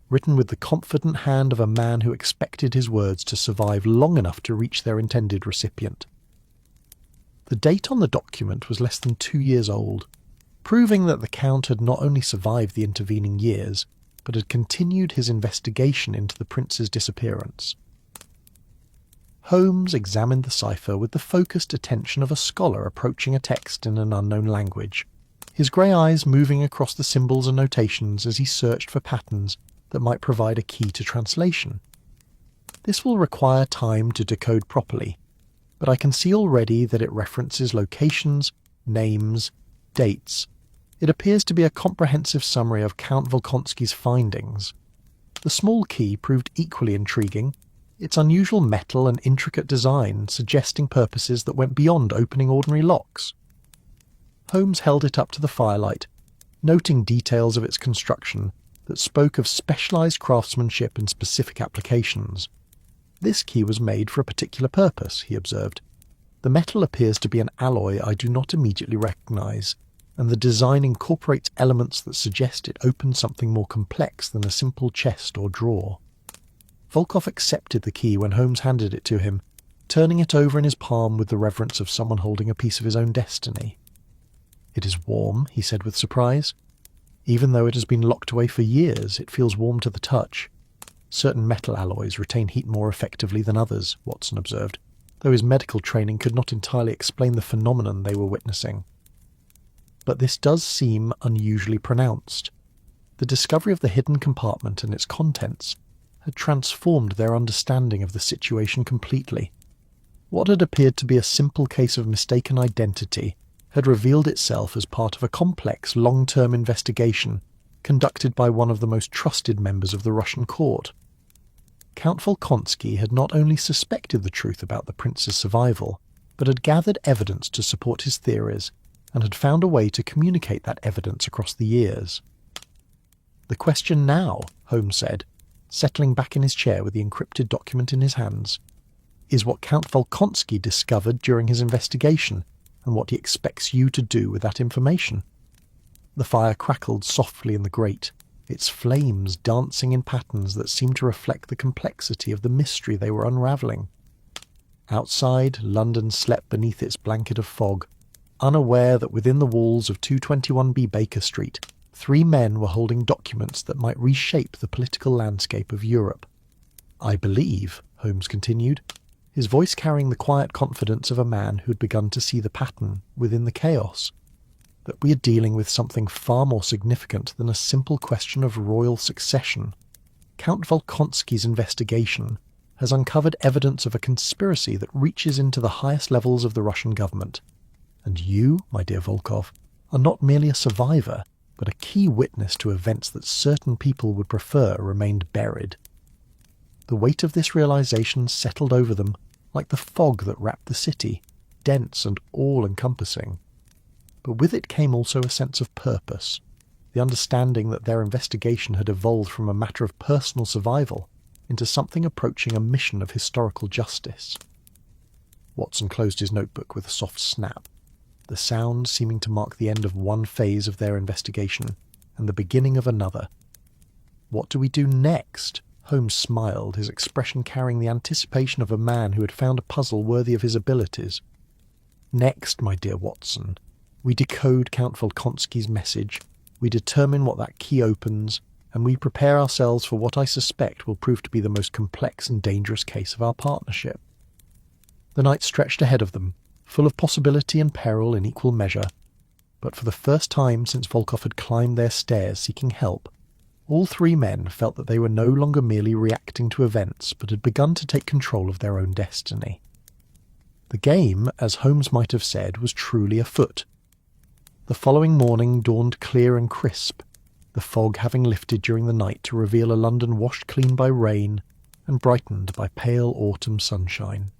written with the confident hand of a man who expected his words to survive long enough to reach their intended recipient. The date on the document was less than 2 years old, proving that the Count had not only survived the intervening years, but had continued his investigation into the prince's disappearance. Holmes examined the cipher with the focused attention of a scholar approaching a text in an unknown language, his grey eyes moving across the symbols and notations as he searched for patterns that might provide a key to translation. This will require time to decode properly, but I can see already that it references locations, names, dates. It appears to be a comprehensive summary of Count Volkonsky's findings. The small key proved equally intriguing, its unusual metal and intricate design suggesting purposes that went beyond opening ordinary locks. Holmes held it up to the firelight, noting details of its construction that spoke of specialised craftsmanship and specific applications. This key was made for a particular purpose, he observed. The metal appears to be an alloy I do not immediately recognise, and the design incorporates elements that suggest it opens something more complex than a simple chest or drawer. Volkov accepted the key when Holmes handed it to him, turning it over in his palm with the reverence of someone holding a piece of his own destiny. "It is warm," he said with surprise. "Even though it has been locked away for years, it feels warm to the touch. Certain metal alloys retain heat more effectively than others," Watson observed, though his medical training could not entirely explain the phenomenon they were witnessing. But this does seem unusually pronounced. The discovery of the hidden compartment and its contents had transformed their understanding of the situation completely. What had appeared to be a simple case of mistaken identity had revealed itself as part of a complex, long-term investigation conducted by one of the most trusted members of the Russian court. Count Volkonsky had not only suspected the truth about the prince's survival, but had gathered evidence to support his theories, and had found a way to communicate that evidence across the years. "The question now," Holmes said, settling back in his chair with the encrypted document in his hands, "is what Count Volkonsky discovered during his investigation, and what he expects you to do with that information." The fire crackled softly in the grate, its flames dancing in patterns that seemed to reflect the complexity of the mystery they were unravelling. Outside, London slept beneath its blanket of fog, unaware that within the walls of 221B Baker Street, 3 men were holding documents that might reshape the political landscape of Europe. "I believe," Holmes continued, his voice carrying the quiet confidence of a man who had begun to see the pattern within the chaos, "that we are dealing with something far more significant than a simple question of royal succession. Count Volkonsky's investigation has uncovered evidence of a conspiracy that reaches into the highest levels of the Russian government. And you, my dear Volkov, are not merely a survivor, but a key witness to events that certain people would prefer remained buried." The weight of this realization settled over them like the fog that wrapped the city, dense and all-encompassing. But with it came also a sense of purpose, the understanding that their investigation had evolved from a matter of personal survival into something approaching a mission of historical justice. Watson closed his notebook with a soft snap, the sound seeming to mark the end of one phase of their investigation and the beginning of another. "What do we do next?" Holmes smiled, his expression carrying the anticipation of a man who had found a puzzle worthy of his abilities. "Next, my dear Watson, we decode Count Volkonsky's message, we determine what that key opens, and we prepare ourselves for what I suspect will prove to be the most complex and dangerous case of our partnership." The night stretched ahead of them, full of possibility and peril in equal measure, but for the first time since Volkov had climbed their stairs seeking help, all 3 men felt that they were no longer merely reacting to events, but had begun to take control of their own destiny. The game, as Holmes might have said, was truly afoot. The following morning dawned clear and crisp, the fog having lifted during the night to reveal a London washed clean by rain and brightened by pale autumn sunshine.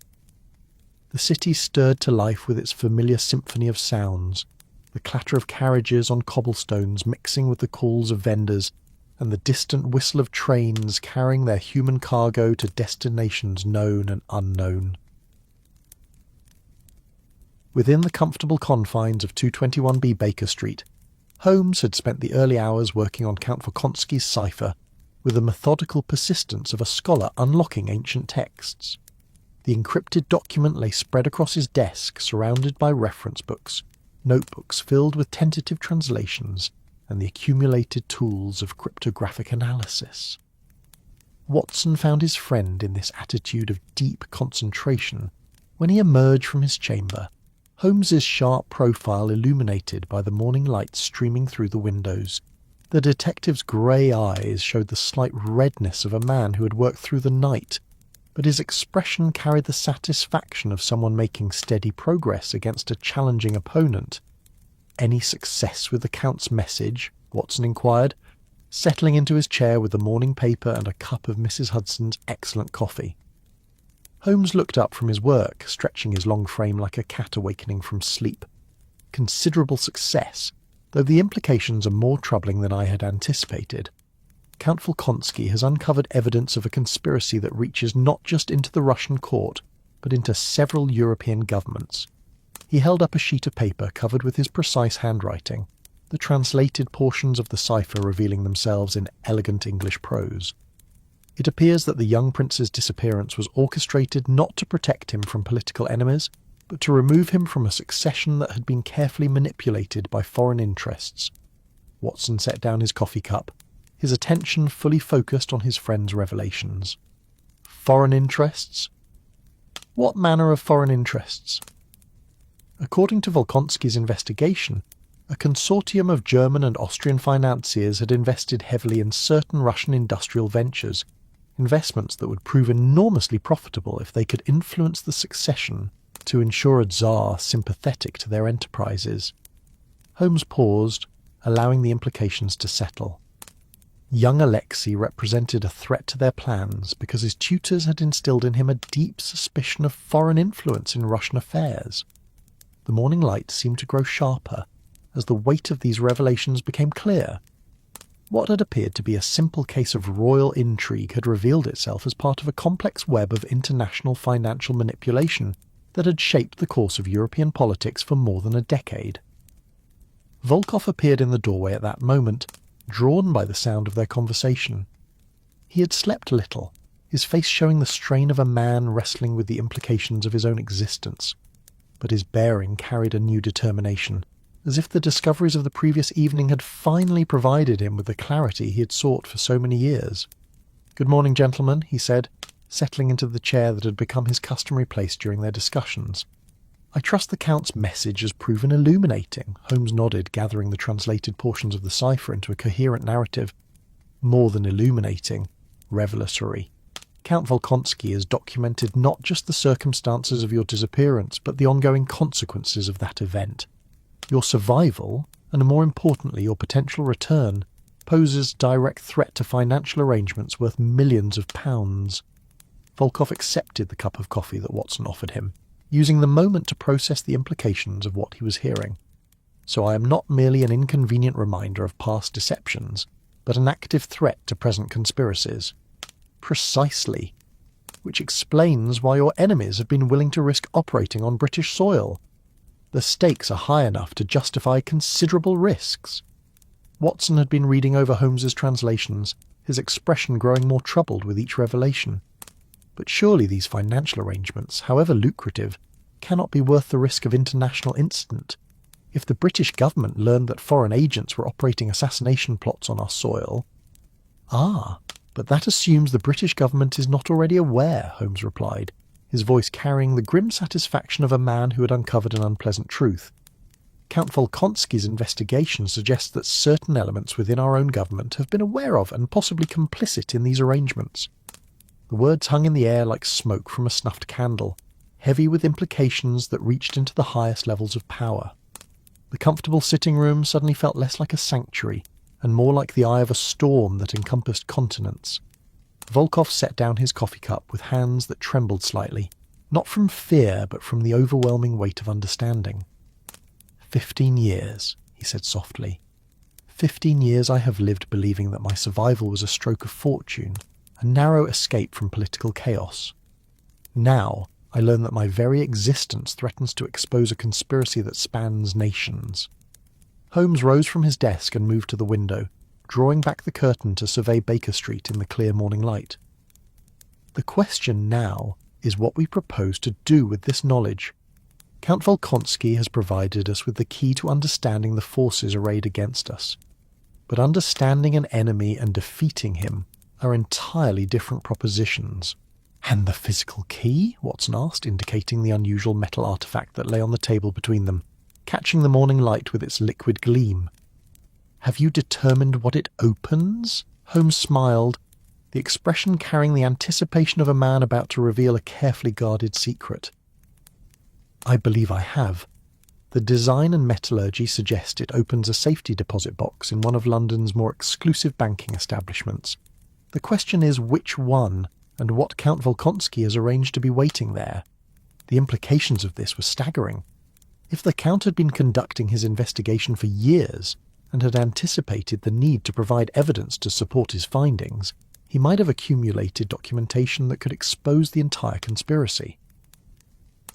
The city stirred to life with its familiar symphony of sounds, the clatter of carriages on cobblestones mixing with the calls of vendors, and the distant whistle of trains carrying their human cargo to destinations known and unknown. Within the comfortable confines of 221B Baker Street, Holmes had spent the early hours working on Count Volkonsky's cipher with the methodical persistence of a scholar unlocking ancient texts. The encrypted document lay spread across his desk, surrounded by reference books, notebooks filled with tentative translations, and the accumulated tools of cryptographic analysis. Watson found his friend in this attitude of deep concentration when he emerged from his chamber, Holmes's sharp profile illuminated by the morning light streaming through the windows. The detective's grey eyes showed the slight redness of a man who had worked through the night, but his expression carried the satisfaction of someone making steady progress against a challenging opponent. "Any success with the Count's message?" Watson inquired, settling into his chair with the morning paper and a cup of Mrs. Hudson's excellent coffee. Holmes looked up from his work, stretching his long frame like a cat awakening from sleep. "Considerable success, though the implications are more troubling than I had anticipated. Count Volkonsky has uncovered evidence of a conspiracy that reaches not just into the Russian court, but into several European governments." He held up a sheet of paper covered with his precise handwriting, the translated portions of the cipher revealing themselves in elegant English prose. "It appears that the young prince's disappearance was orchestrated not to protect him from political enemies, but to remove him from a succession that had been carefully manipulated by foreign interests." Watson set down his coffee cup, his attention fully focused on his friend's revelations. "Foreign interests? What manner of foreign interests?" According to Volkonsky's investigation, a consortium of German and Austrian financiers had invested heavily in certain Russian industrial ventures, investments that would prove enormously profitable if they could influence the succession to ensure a Tsar sympathetic to their enterprises. Holmes paused, allowing the implications to settle. Young Alexei represented a threat to their plans because his tutors had instilled in him a deep suspicion of foreign influence in Russian affairs. The morning light seemed to grow sharper as the weight of these revelations became clear. What had appeared to be a simple case of royal intrigue had revealed itself as part of a complex web of international financial manipulation that had shaped the course of European politics for more than a decade. Volkov appeared in the doorway at that moment, drawn by the sound of their conversation. He had slept little, his face showing the strain of a man wrestling with the implications of his own existence. But his bearing carried a new determination, as if the discoveries of the previous evening had finally provided him with the clarity he had sought for so many years. "Good morning, gentlemen," he said, settling into the chair that had become his customary place during their discussions. "I trust the Count's message has proven illuminating." Holmes nodded, gathering the translated portions of the cipher into a coherent narrative. "More than illuminating, revelatory. Count Volkonsky has documented not just the circumstances of your disappearance, but the ongoing consequences of that event. Your survival, and more importantly your potential return, poses direct threat to financial arrangements worth millions of pounds." Volkov accepted the cup of coffee that Watson offered him, using the moment to process the implications of what he was hearing. "So I am not merely an inconvenient reminder of past deceptions, but an active threat to present conspiracies." "Precisely. Which explains why your enemies have been willing to risk operating on British soil. The stakes are high enough to justify considerable risks." Watson had been reading over Holmes's translations, his expression growing more troubled with each revelation. "But surely these financial arrangements, however lucrative, cannot be worth the risk of international incident. If the British government learned that foreign agents were operating assassination plots on our soil—" "Ah, but that assumes the British government is not already aware," Holmes replied, his voice carrying the grim satisfaction of a man who had uncovered an unpleasant truth. "Count Volkonsky's investigation suggests that certain elements within our own government have been aware of and possibly complicit in these arrangements." The words hung in the air like smoke from a snuffed candle, heavy with implications that reached into the highest levels of power. The comfortable sitting room suddenly felt less like a sanctuary, and more like the eye of a storm that encompassed continents. Volkov set down his coffee cup with hands that trembled slightly, not from fear but from the overwhelming weight of understanding. 15 years, he said softly. 15 years I have lived believing that my survival was a stroke of fortune, a narrow escape from political chaos. Now I learn that my very existence threatens to expose a conspiracy that spans nations." Holmes rose from his desk and moved to the window, drawing back the curtain to survey Baker Street in the clear morning light. "The question now is what we propose to do with this knowledge. Count Volkonsky has provided us with the key to understanding the forces arrayed against us. But understanding an enemy and defeating him are entirely different propositions. "And the physical key?" Watson asked, indicating the unusual metal artifact that lay on the table between them, catching the morning light with its liquid gleam. "Have you determined what it opens?" Holmes smiled, the expression carrying the anticipation of a man about to reveal a carefully guarded secret. "I believe I have. The design and metallurgy suggest it opens a safety deposit box in one of London's more exclusive banking establishments. The question is which one, and what Count Volkonsky has arranged to be waiting there. The implications of this were staggering. If the Count had been conducting his investigation for years and had anticipated the need to provide evidence to support his findings, he might have accumulated documentation that could expose the entire conspiracy.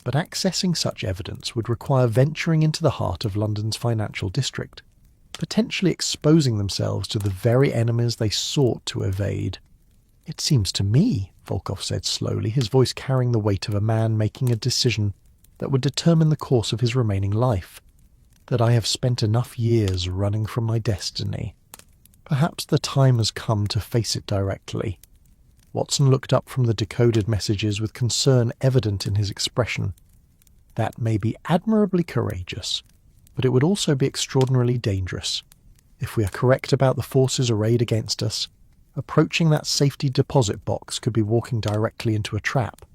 But accessing such evidence would require venturing into the heart of London's financial district, potentially exposing themselves to the very enemies they sought to evade. "It seems to me," Volkov said slowly, his voice carrying the weight of a man making a decision that would determine the course of his remaining life, "that I have spent enough years running from my destiny. Perhaps the time has come to face it directly." Watson looked up from the decoded messages with concern evident in his expression. "That may be admirably courageous, but it would also be extraordinarily dangerous. If we are correct about the forces arrayed against us, approaching that safety deposit box could be walking directly into a trap."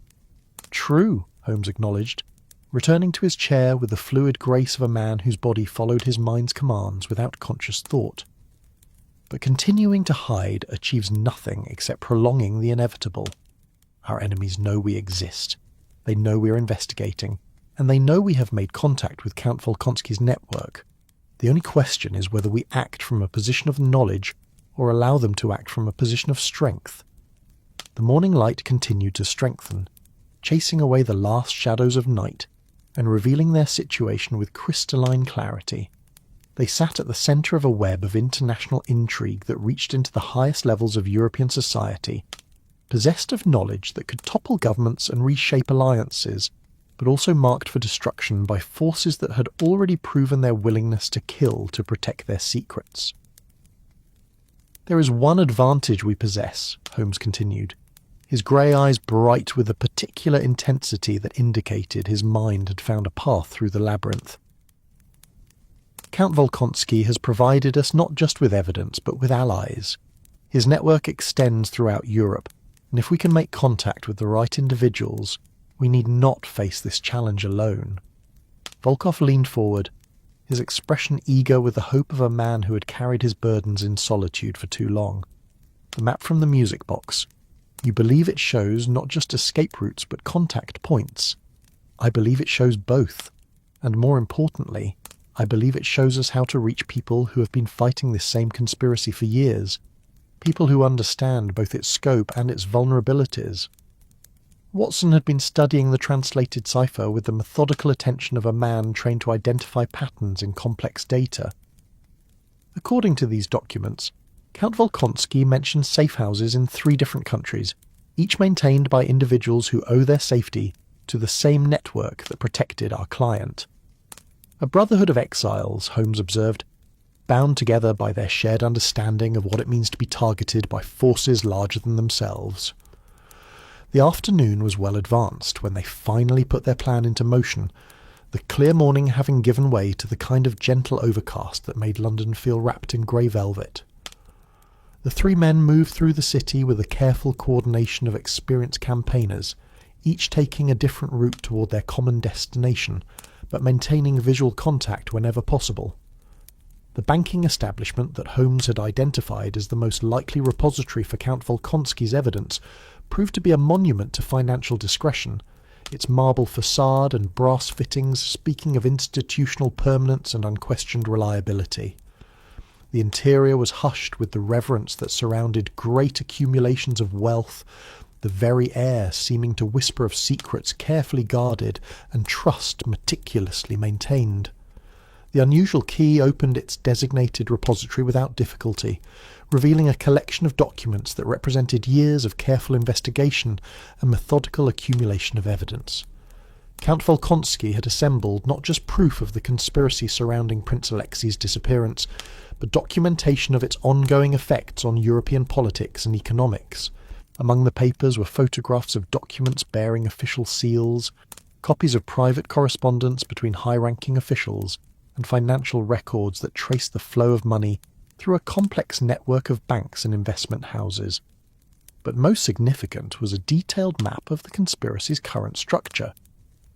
"True," Holmes acknowledged, returning to his chair with the fluid grace of a man whose body followed his mind's commands without conscious thought. "But continuing to hide achieves nothing except prolonging the inevitable. Our enemies know we exist. They know we are investigating, and they know we have made contact with Count Volkonsky's network. The only question is whether we act from a position of knowledge or allow them to act from a position of strength." The morning light continued to strengthen, chasing away the last shadows of night and revealing their situation with crystalline clarity. They sat at the centre of a web of international intrigue that reached into the highest levels of European society, possessed of knowledge that could topple governments and reshape alliances, but also marked for destruction by forces that had already proven their willingness to kill to protect their secrets. "There is one advantage we possess," Holmes continued, his grey eyes bright with a particular intensity that indicated his mind had found a path through the labyrinth. "Count Volkonsky has provided us not just with evidence, but with allies. His network extends throughout Europe, and if we can make contact with the right individuals, we need not face this challenge alone." Volkov leaned forward, his expression eager with the hope of a man who had carried his burdens in solitude for too long. "The map from the music box. You believe it shows not just escape routes, but contact points. I believe it shows both, and more importantly, I believe it shows us how to reach people who have been fighting this same conspiracy for years, people who understand both its scope and its vulnerabilities." Watson had been studying the translated cipher with the methodical attention of a man trained to identify patterns in complex data. According to these documents, Count Volkonsky mentioned safe houses in 3 different countries, each maintained by individuals who owe their safety to the same network that protected our client. "A brotherhood of exiles," Holmes observed, "bound together by their shared understanding of what it means to be targeted by forces larger than themselves." The afternoon was well advanced when they finally put their plan into motion, the clear morning having given way to the kind of gentle overcast that made London feel wrapped in grey velvet. The 3 men moved through the city with the careful coordination of experienced campaigners, each taking a different route toward their common destination, but maintaining visual contact whenever possible. The banking establishment that Holmes had identified as the most likely repository for Count Volkonsky's evidence proved to be a monument to financial discretion, its marble facade and brass fittings speaking of institutional permanence and unquestioned reliability. The interior was hushed with the reverence that surrounded great accumulations of wealth, the very air seeming to whisper of secrets carefully guarded and trust meticulously maintained. The unusual key opened its designated repository without difficulty, revealing a collection of documents that represented years of careful investigation and methodical accumulation of evidence. Count Volkonsky had assembled not just proof of the conspiracy surrounding Prince Alexei's disappearance, but documentation of its ongoing effects on European politics and economics. Among the papers were photographs of documents bearing official seals, copies of private correspondence between high-ranking officials, and financial records that traced the flow of money through a complex network of banks and investment houses. But most significant was a detailed map of the conspiracy's current structure,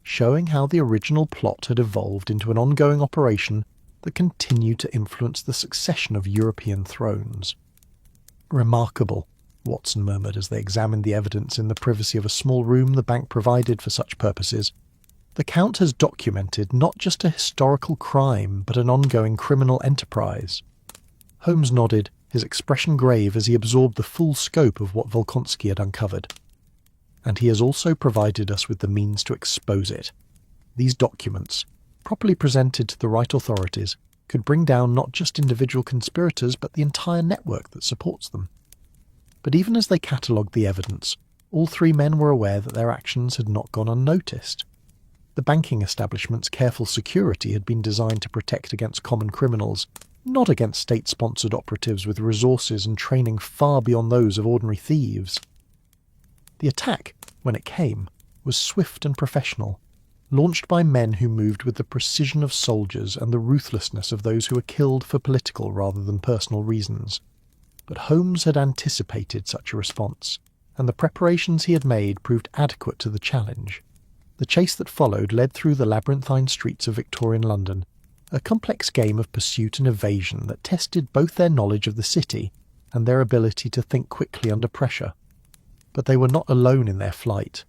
showing how the original plot had evolved into an ongoing operation that continued to influence the succession of European thrones. "Remarkable," Watson murmured as they examined the evidence in the privacy of a small room the bank provided for such purposes. "The Count has documented not just a historical crime, but an ongoing criminal enterprise." Holmes nodded, his expression grave as he absorbed the full scope of what Volkonsky had uncovered. "And he has also provided us with the means to expose it. These documents, properly presented to the right authorities, could bring down not just individual conspirators but the entire network that supports them." But even as they catalogued the evidence, all three men were aware that their actions had not gone unnoticed. The banking establishment's careful security had been designed to protect against common criminals, not against state-sponsored operatives with resources and training far beyond those of ordinary thieves. The attack, when it came, was swift and professional, launched by men who moved with the precision of soldiers and the ruthlessness of those who were killed for political rather than personal reasons. But Holmes had anticipated such a response, and the preparations he had made proved adequate to the challenge. The chase that followed led through the labyrinthine streets of Victorian London, a complex game of pursuit and evasion that tested both their knowledge of the city and their ability to think quickly under pressure. But they were not alone in their flight.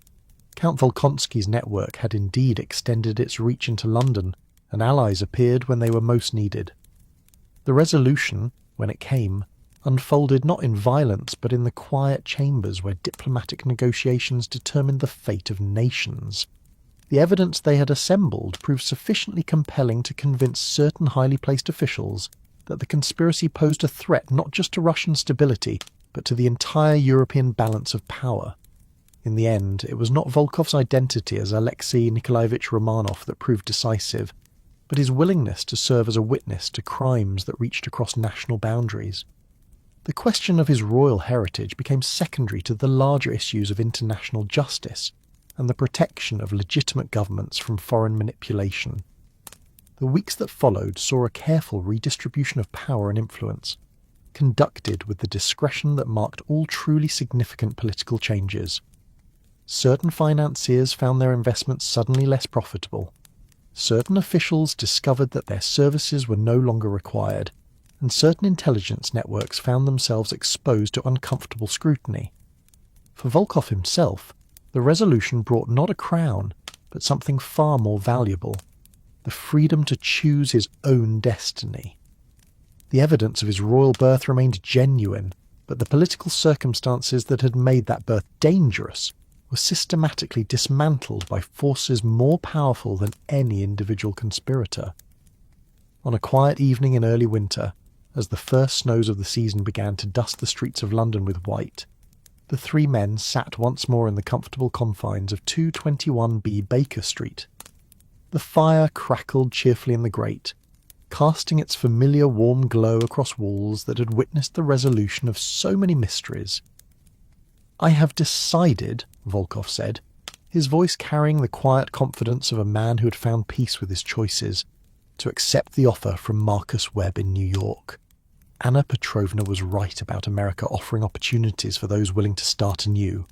Count Volkonsky's network had indeed extended its reach into London, and allies appeared when they were most needed. The resolution, when it came, unfolded not in violence but in the quiet chambers where diplomatic negotiations determined the fate of nations. The evidence they had assembled proved sufficiently compelling to convince certain highly placed officials that the conspiracy posed a threat not just to Russian stability, but to the entire European balance of power. In the end, it was not Volkov's identity as Alexei Nikolaevich Romanov that proved decisive, but his willingness to serve as a witness to crimes that reached across national boundaries. The question of his royal heritage became secondary to the larger issues of international justice and the protection of legitimate governments from foreign manipulation. The weeks that followed saw a careful redistribution of power and influence, conducted with the discretion that marked all truly significant political changes. Certain financiers found their investments suddenly less profitable. Certain officials discovered that their services were no longer required, and certain intelligence networks found themselves exposed to uncomfortable scrutiny. For Volkov himself, the resolution brought not a crown, but something far more valuable: the freedom to choose his own destiny. The evidence of his royal birth remained genuine, but the political circumstances that had made that birth dangerous were systematically dismantled by forces more powerful than any individual conspirator. On a quiet evening in early winter, as the first snows of the season began to dust the streets of London with white, the three men sat once more in the comfortable confines of 221B Baker Street. The fire crackled cheerfully in the grate, casting its familiar warm glow across walls that had witnessed the resolution of so many mysteries. "I have decided," Volkov said, his voice carrying the quiet confidence of a man who had found peace with his choices, "to accept the offer from Marcus Webb in New York. Anna Petrovna was right about America offering opportunities for those willing to start anew."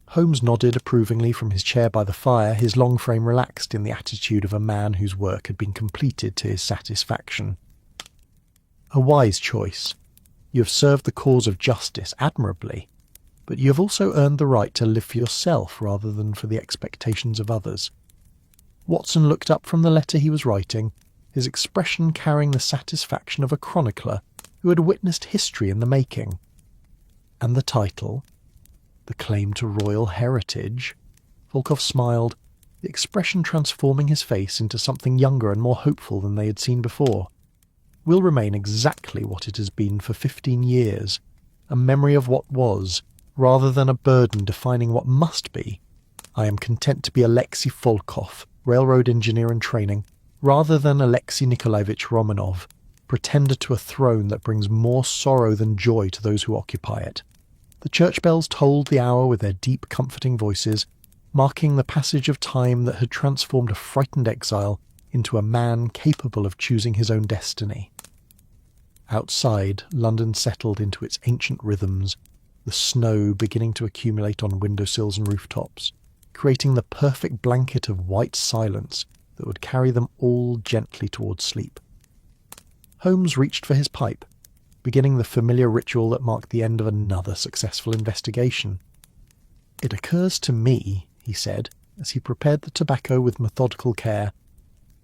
Holmes nodded approvingly from his chair by the fire, his long frame relaxed in the attitude of a man whose work had been completed to his satisfaction. "A wise choice. You have served the cause of justice admirably, but you have also earned the right to live for yourself rather than for the expectations of others." Watson looked up from the letter he was writing, his expression carrying the satisfaction of a chronicler who had witnessed history in the making. "And the title? The claim to royal heritage?" Volkov smiled, the expression transforming his face into something younger and more hopeful than they had seen before. "Will remain exactly what it has been for 15 years, a memory of what was, rather than a burden defining what must be. I am content to be Alexei Volkov, railroad engineer in training, rather than Alexei Nikolaevich Romanov, pretender to a throne that brings more sorrow than joy to those who occupy it. The church bells tolled the hour with their deep, comforting voices, marking the passage of time that had transformed a frightened exile into a man capable of choosing his own destiny. Outside, London settled into its ancient rhythms, the snow beginning to accumulate on windowsills and rooftops, creating the perfect blanket of white silence that would carry them all gently towards sleep. Holmes reached for his pipe, beginning the familiar ritual that marked the end of another successful investigation. "It occurs to me," he said, as he prepared the tobacco with methodical care,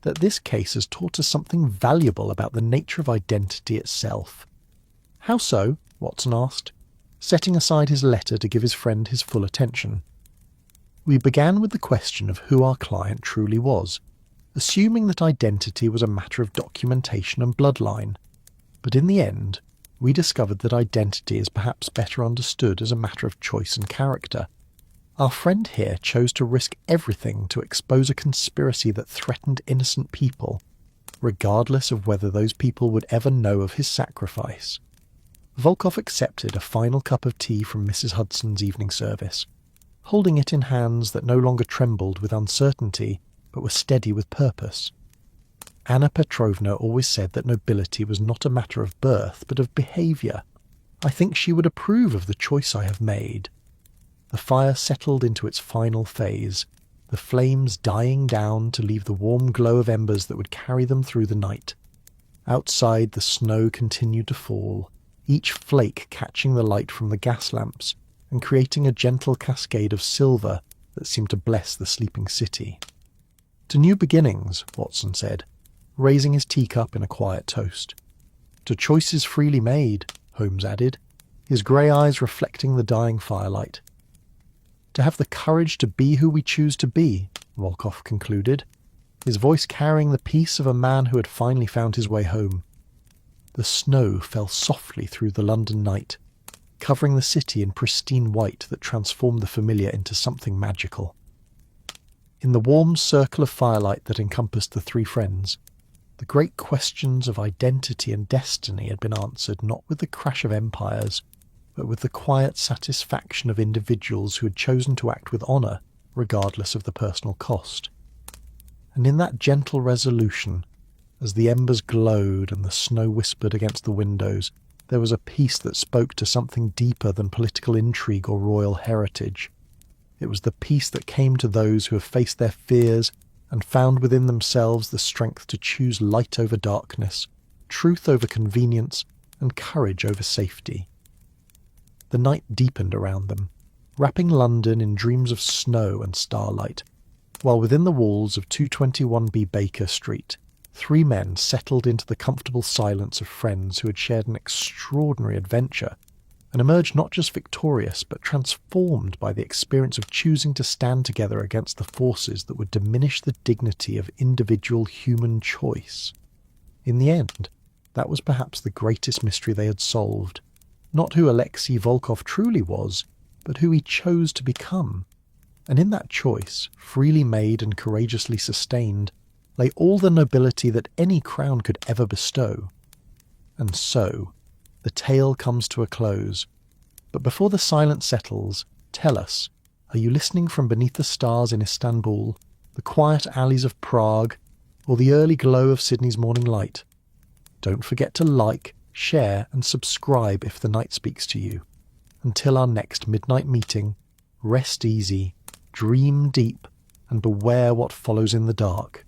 "that this case has taught us something valuable about the nature of identity itself." "How so?" Watson asked, setting aside his letter to give his friend his full attention. "We began with the question of who our client truly was, assuming that identity was a matter of documentation and bloodline. But in the end, we discovered that identity is perhaps better understood as a matter of choice and character. Our friend here chose to risk everything to expose a conspiracy that threatened innocent people, regardless of whether those people would ever know of his sacrifice." Volkov accepted a final cup of tea from Mrs. Hudson's evening service, holding it in hands that no longer trembled with uncertainty, but were steady with purpose. "Anna Petrovna always said that nobility was not a matter of birth, but of behaviour. I think she would approve of the choice I have made." The fire settled into its final phase, the flames dying down to leave the warm glow of embers that would carry them through the night. Outside, the snow continued to fall, each flake catching the light from the gas lamps and creating a gentle cascade of silver that seemed to bless the sleeping city. "To new beginnings," Watson said, raising his teacup in a quiet toast. "To choices freely made," Holmes added, his grey eyes reflecting the dying firelight. "To have the courage to be who we choose to be," Volkov concluded, his voice carrying the peace of a man who had finally found his way home. The snow fell softly through the London night, covering the city in pristine white that transformed the familiar into something magical. In the warm circle of firelight that encompassed the three friends, the great questions of identity and destiny had been answered not with the crash of empires, but with the quiet satisfaction of individuals who had chosen to act with honour, regardless of the personal cost. And in that gentle resolution, as the embers glowed and the snow whispered against the windows, there was a peace that spoke to something deeper than political intrigue or royal heritage. It was the peace that came to those who have faced their fears and found within themselves the strength to choose light over darkness, truth over convenience, and courage over safety. The night deepened around them, wrapping London in dreams of snow and starlight, while within the walls of 221B Baker Street, three men settled into the comfortable silence of friends who had shared an extraordinary adventure and emerged not just victorious but transformed by the experience of choosing to stand together against the forces that would diminish the dignity of individual human choice. In the end, that was perhaps the greatest mystery they had solved. Not who Alexei Volkov truly was, but who he chose to become. And in that choice, freely made and courageously sustained, lay all the nobility that any crown could ever bestow. And so, the tale comes to a close. But before the silence settles, tell us, are you listening from beneath the stars in Istanbul, the quiet alleys of Prague, or the early glow of Sydney's morning light? Don't forget to like, share and subscribe if the night speaks to you. Until our next midnight meeting, rest easy, dream deep, and beware what follows in the dark.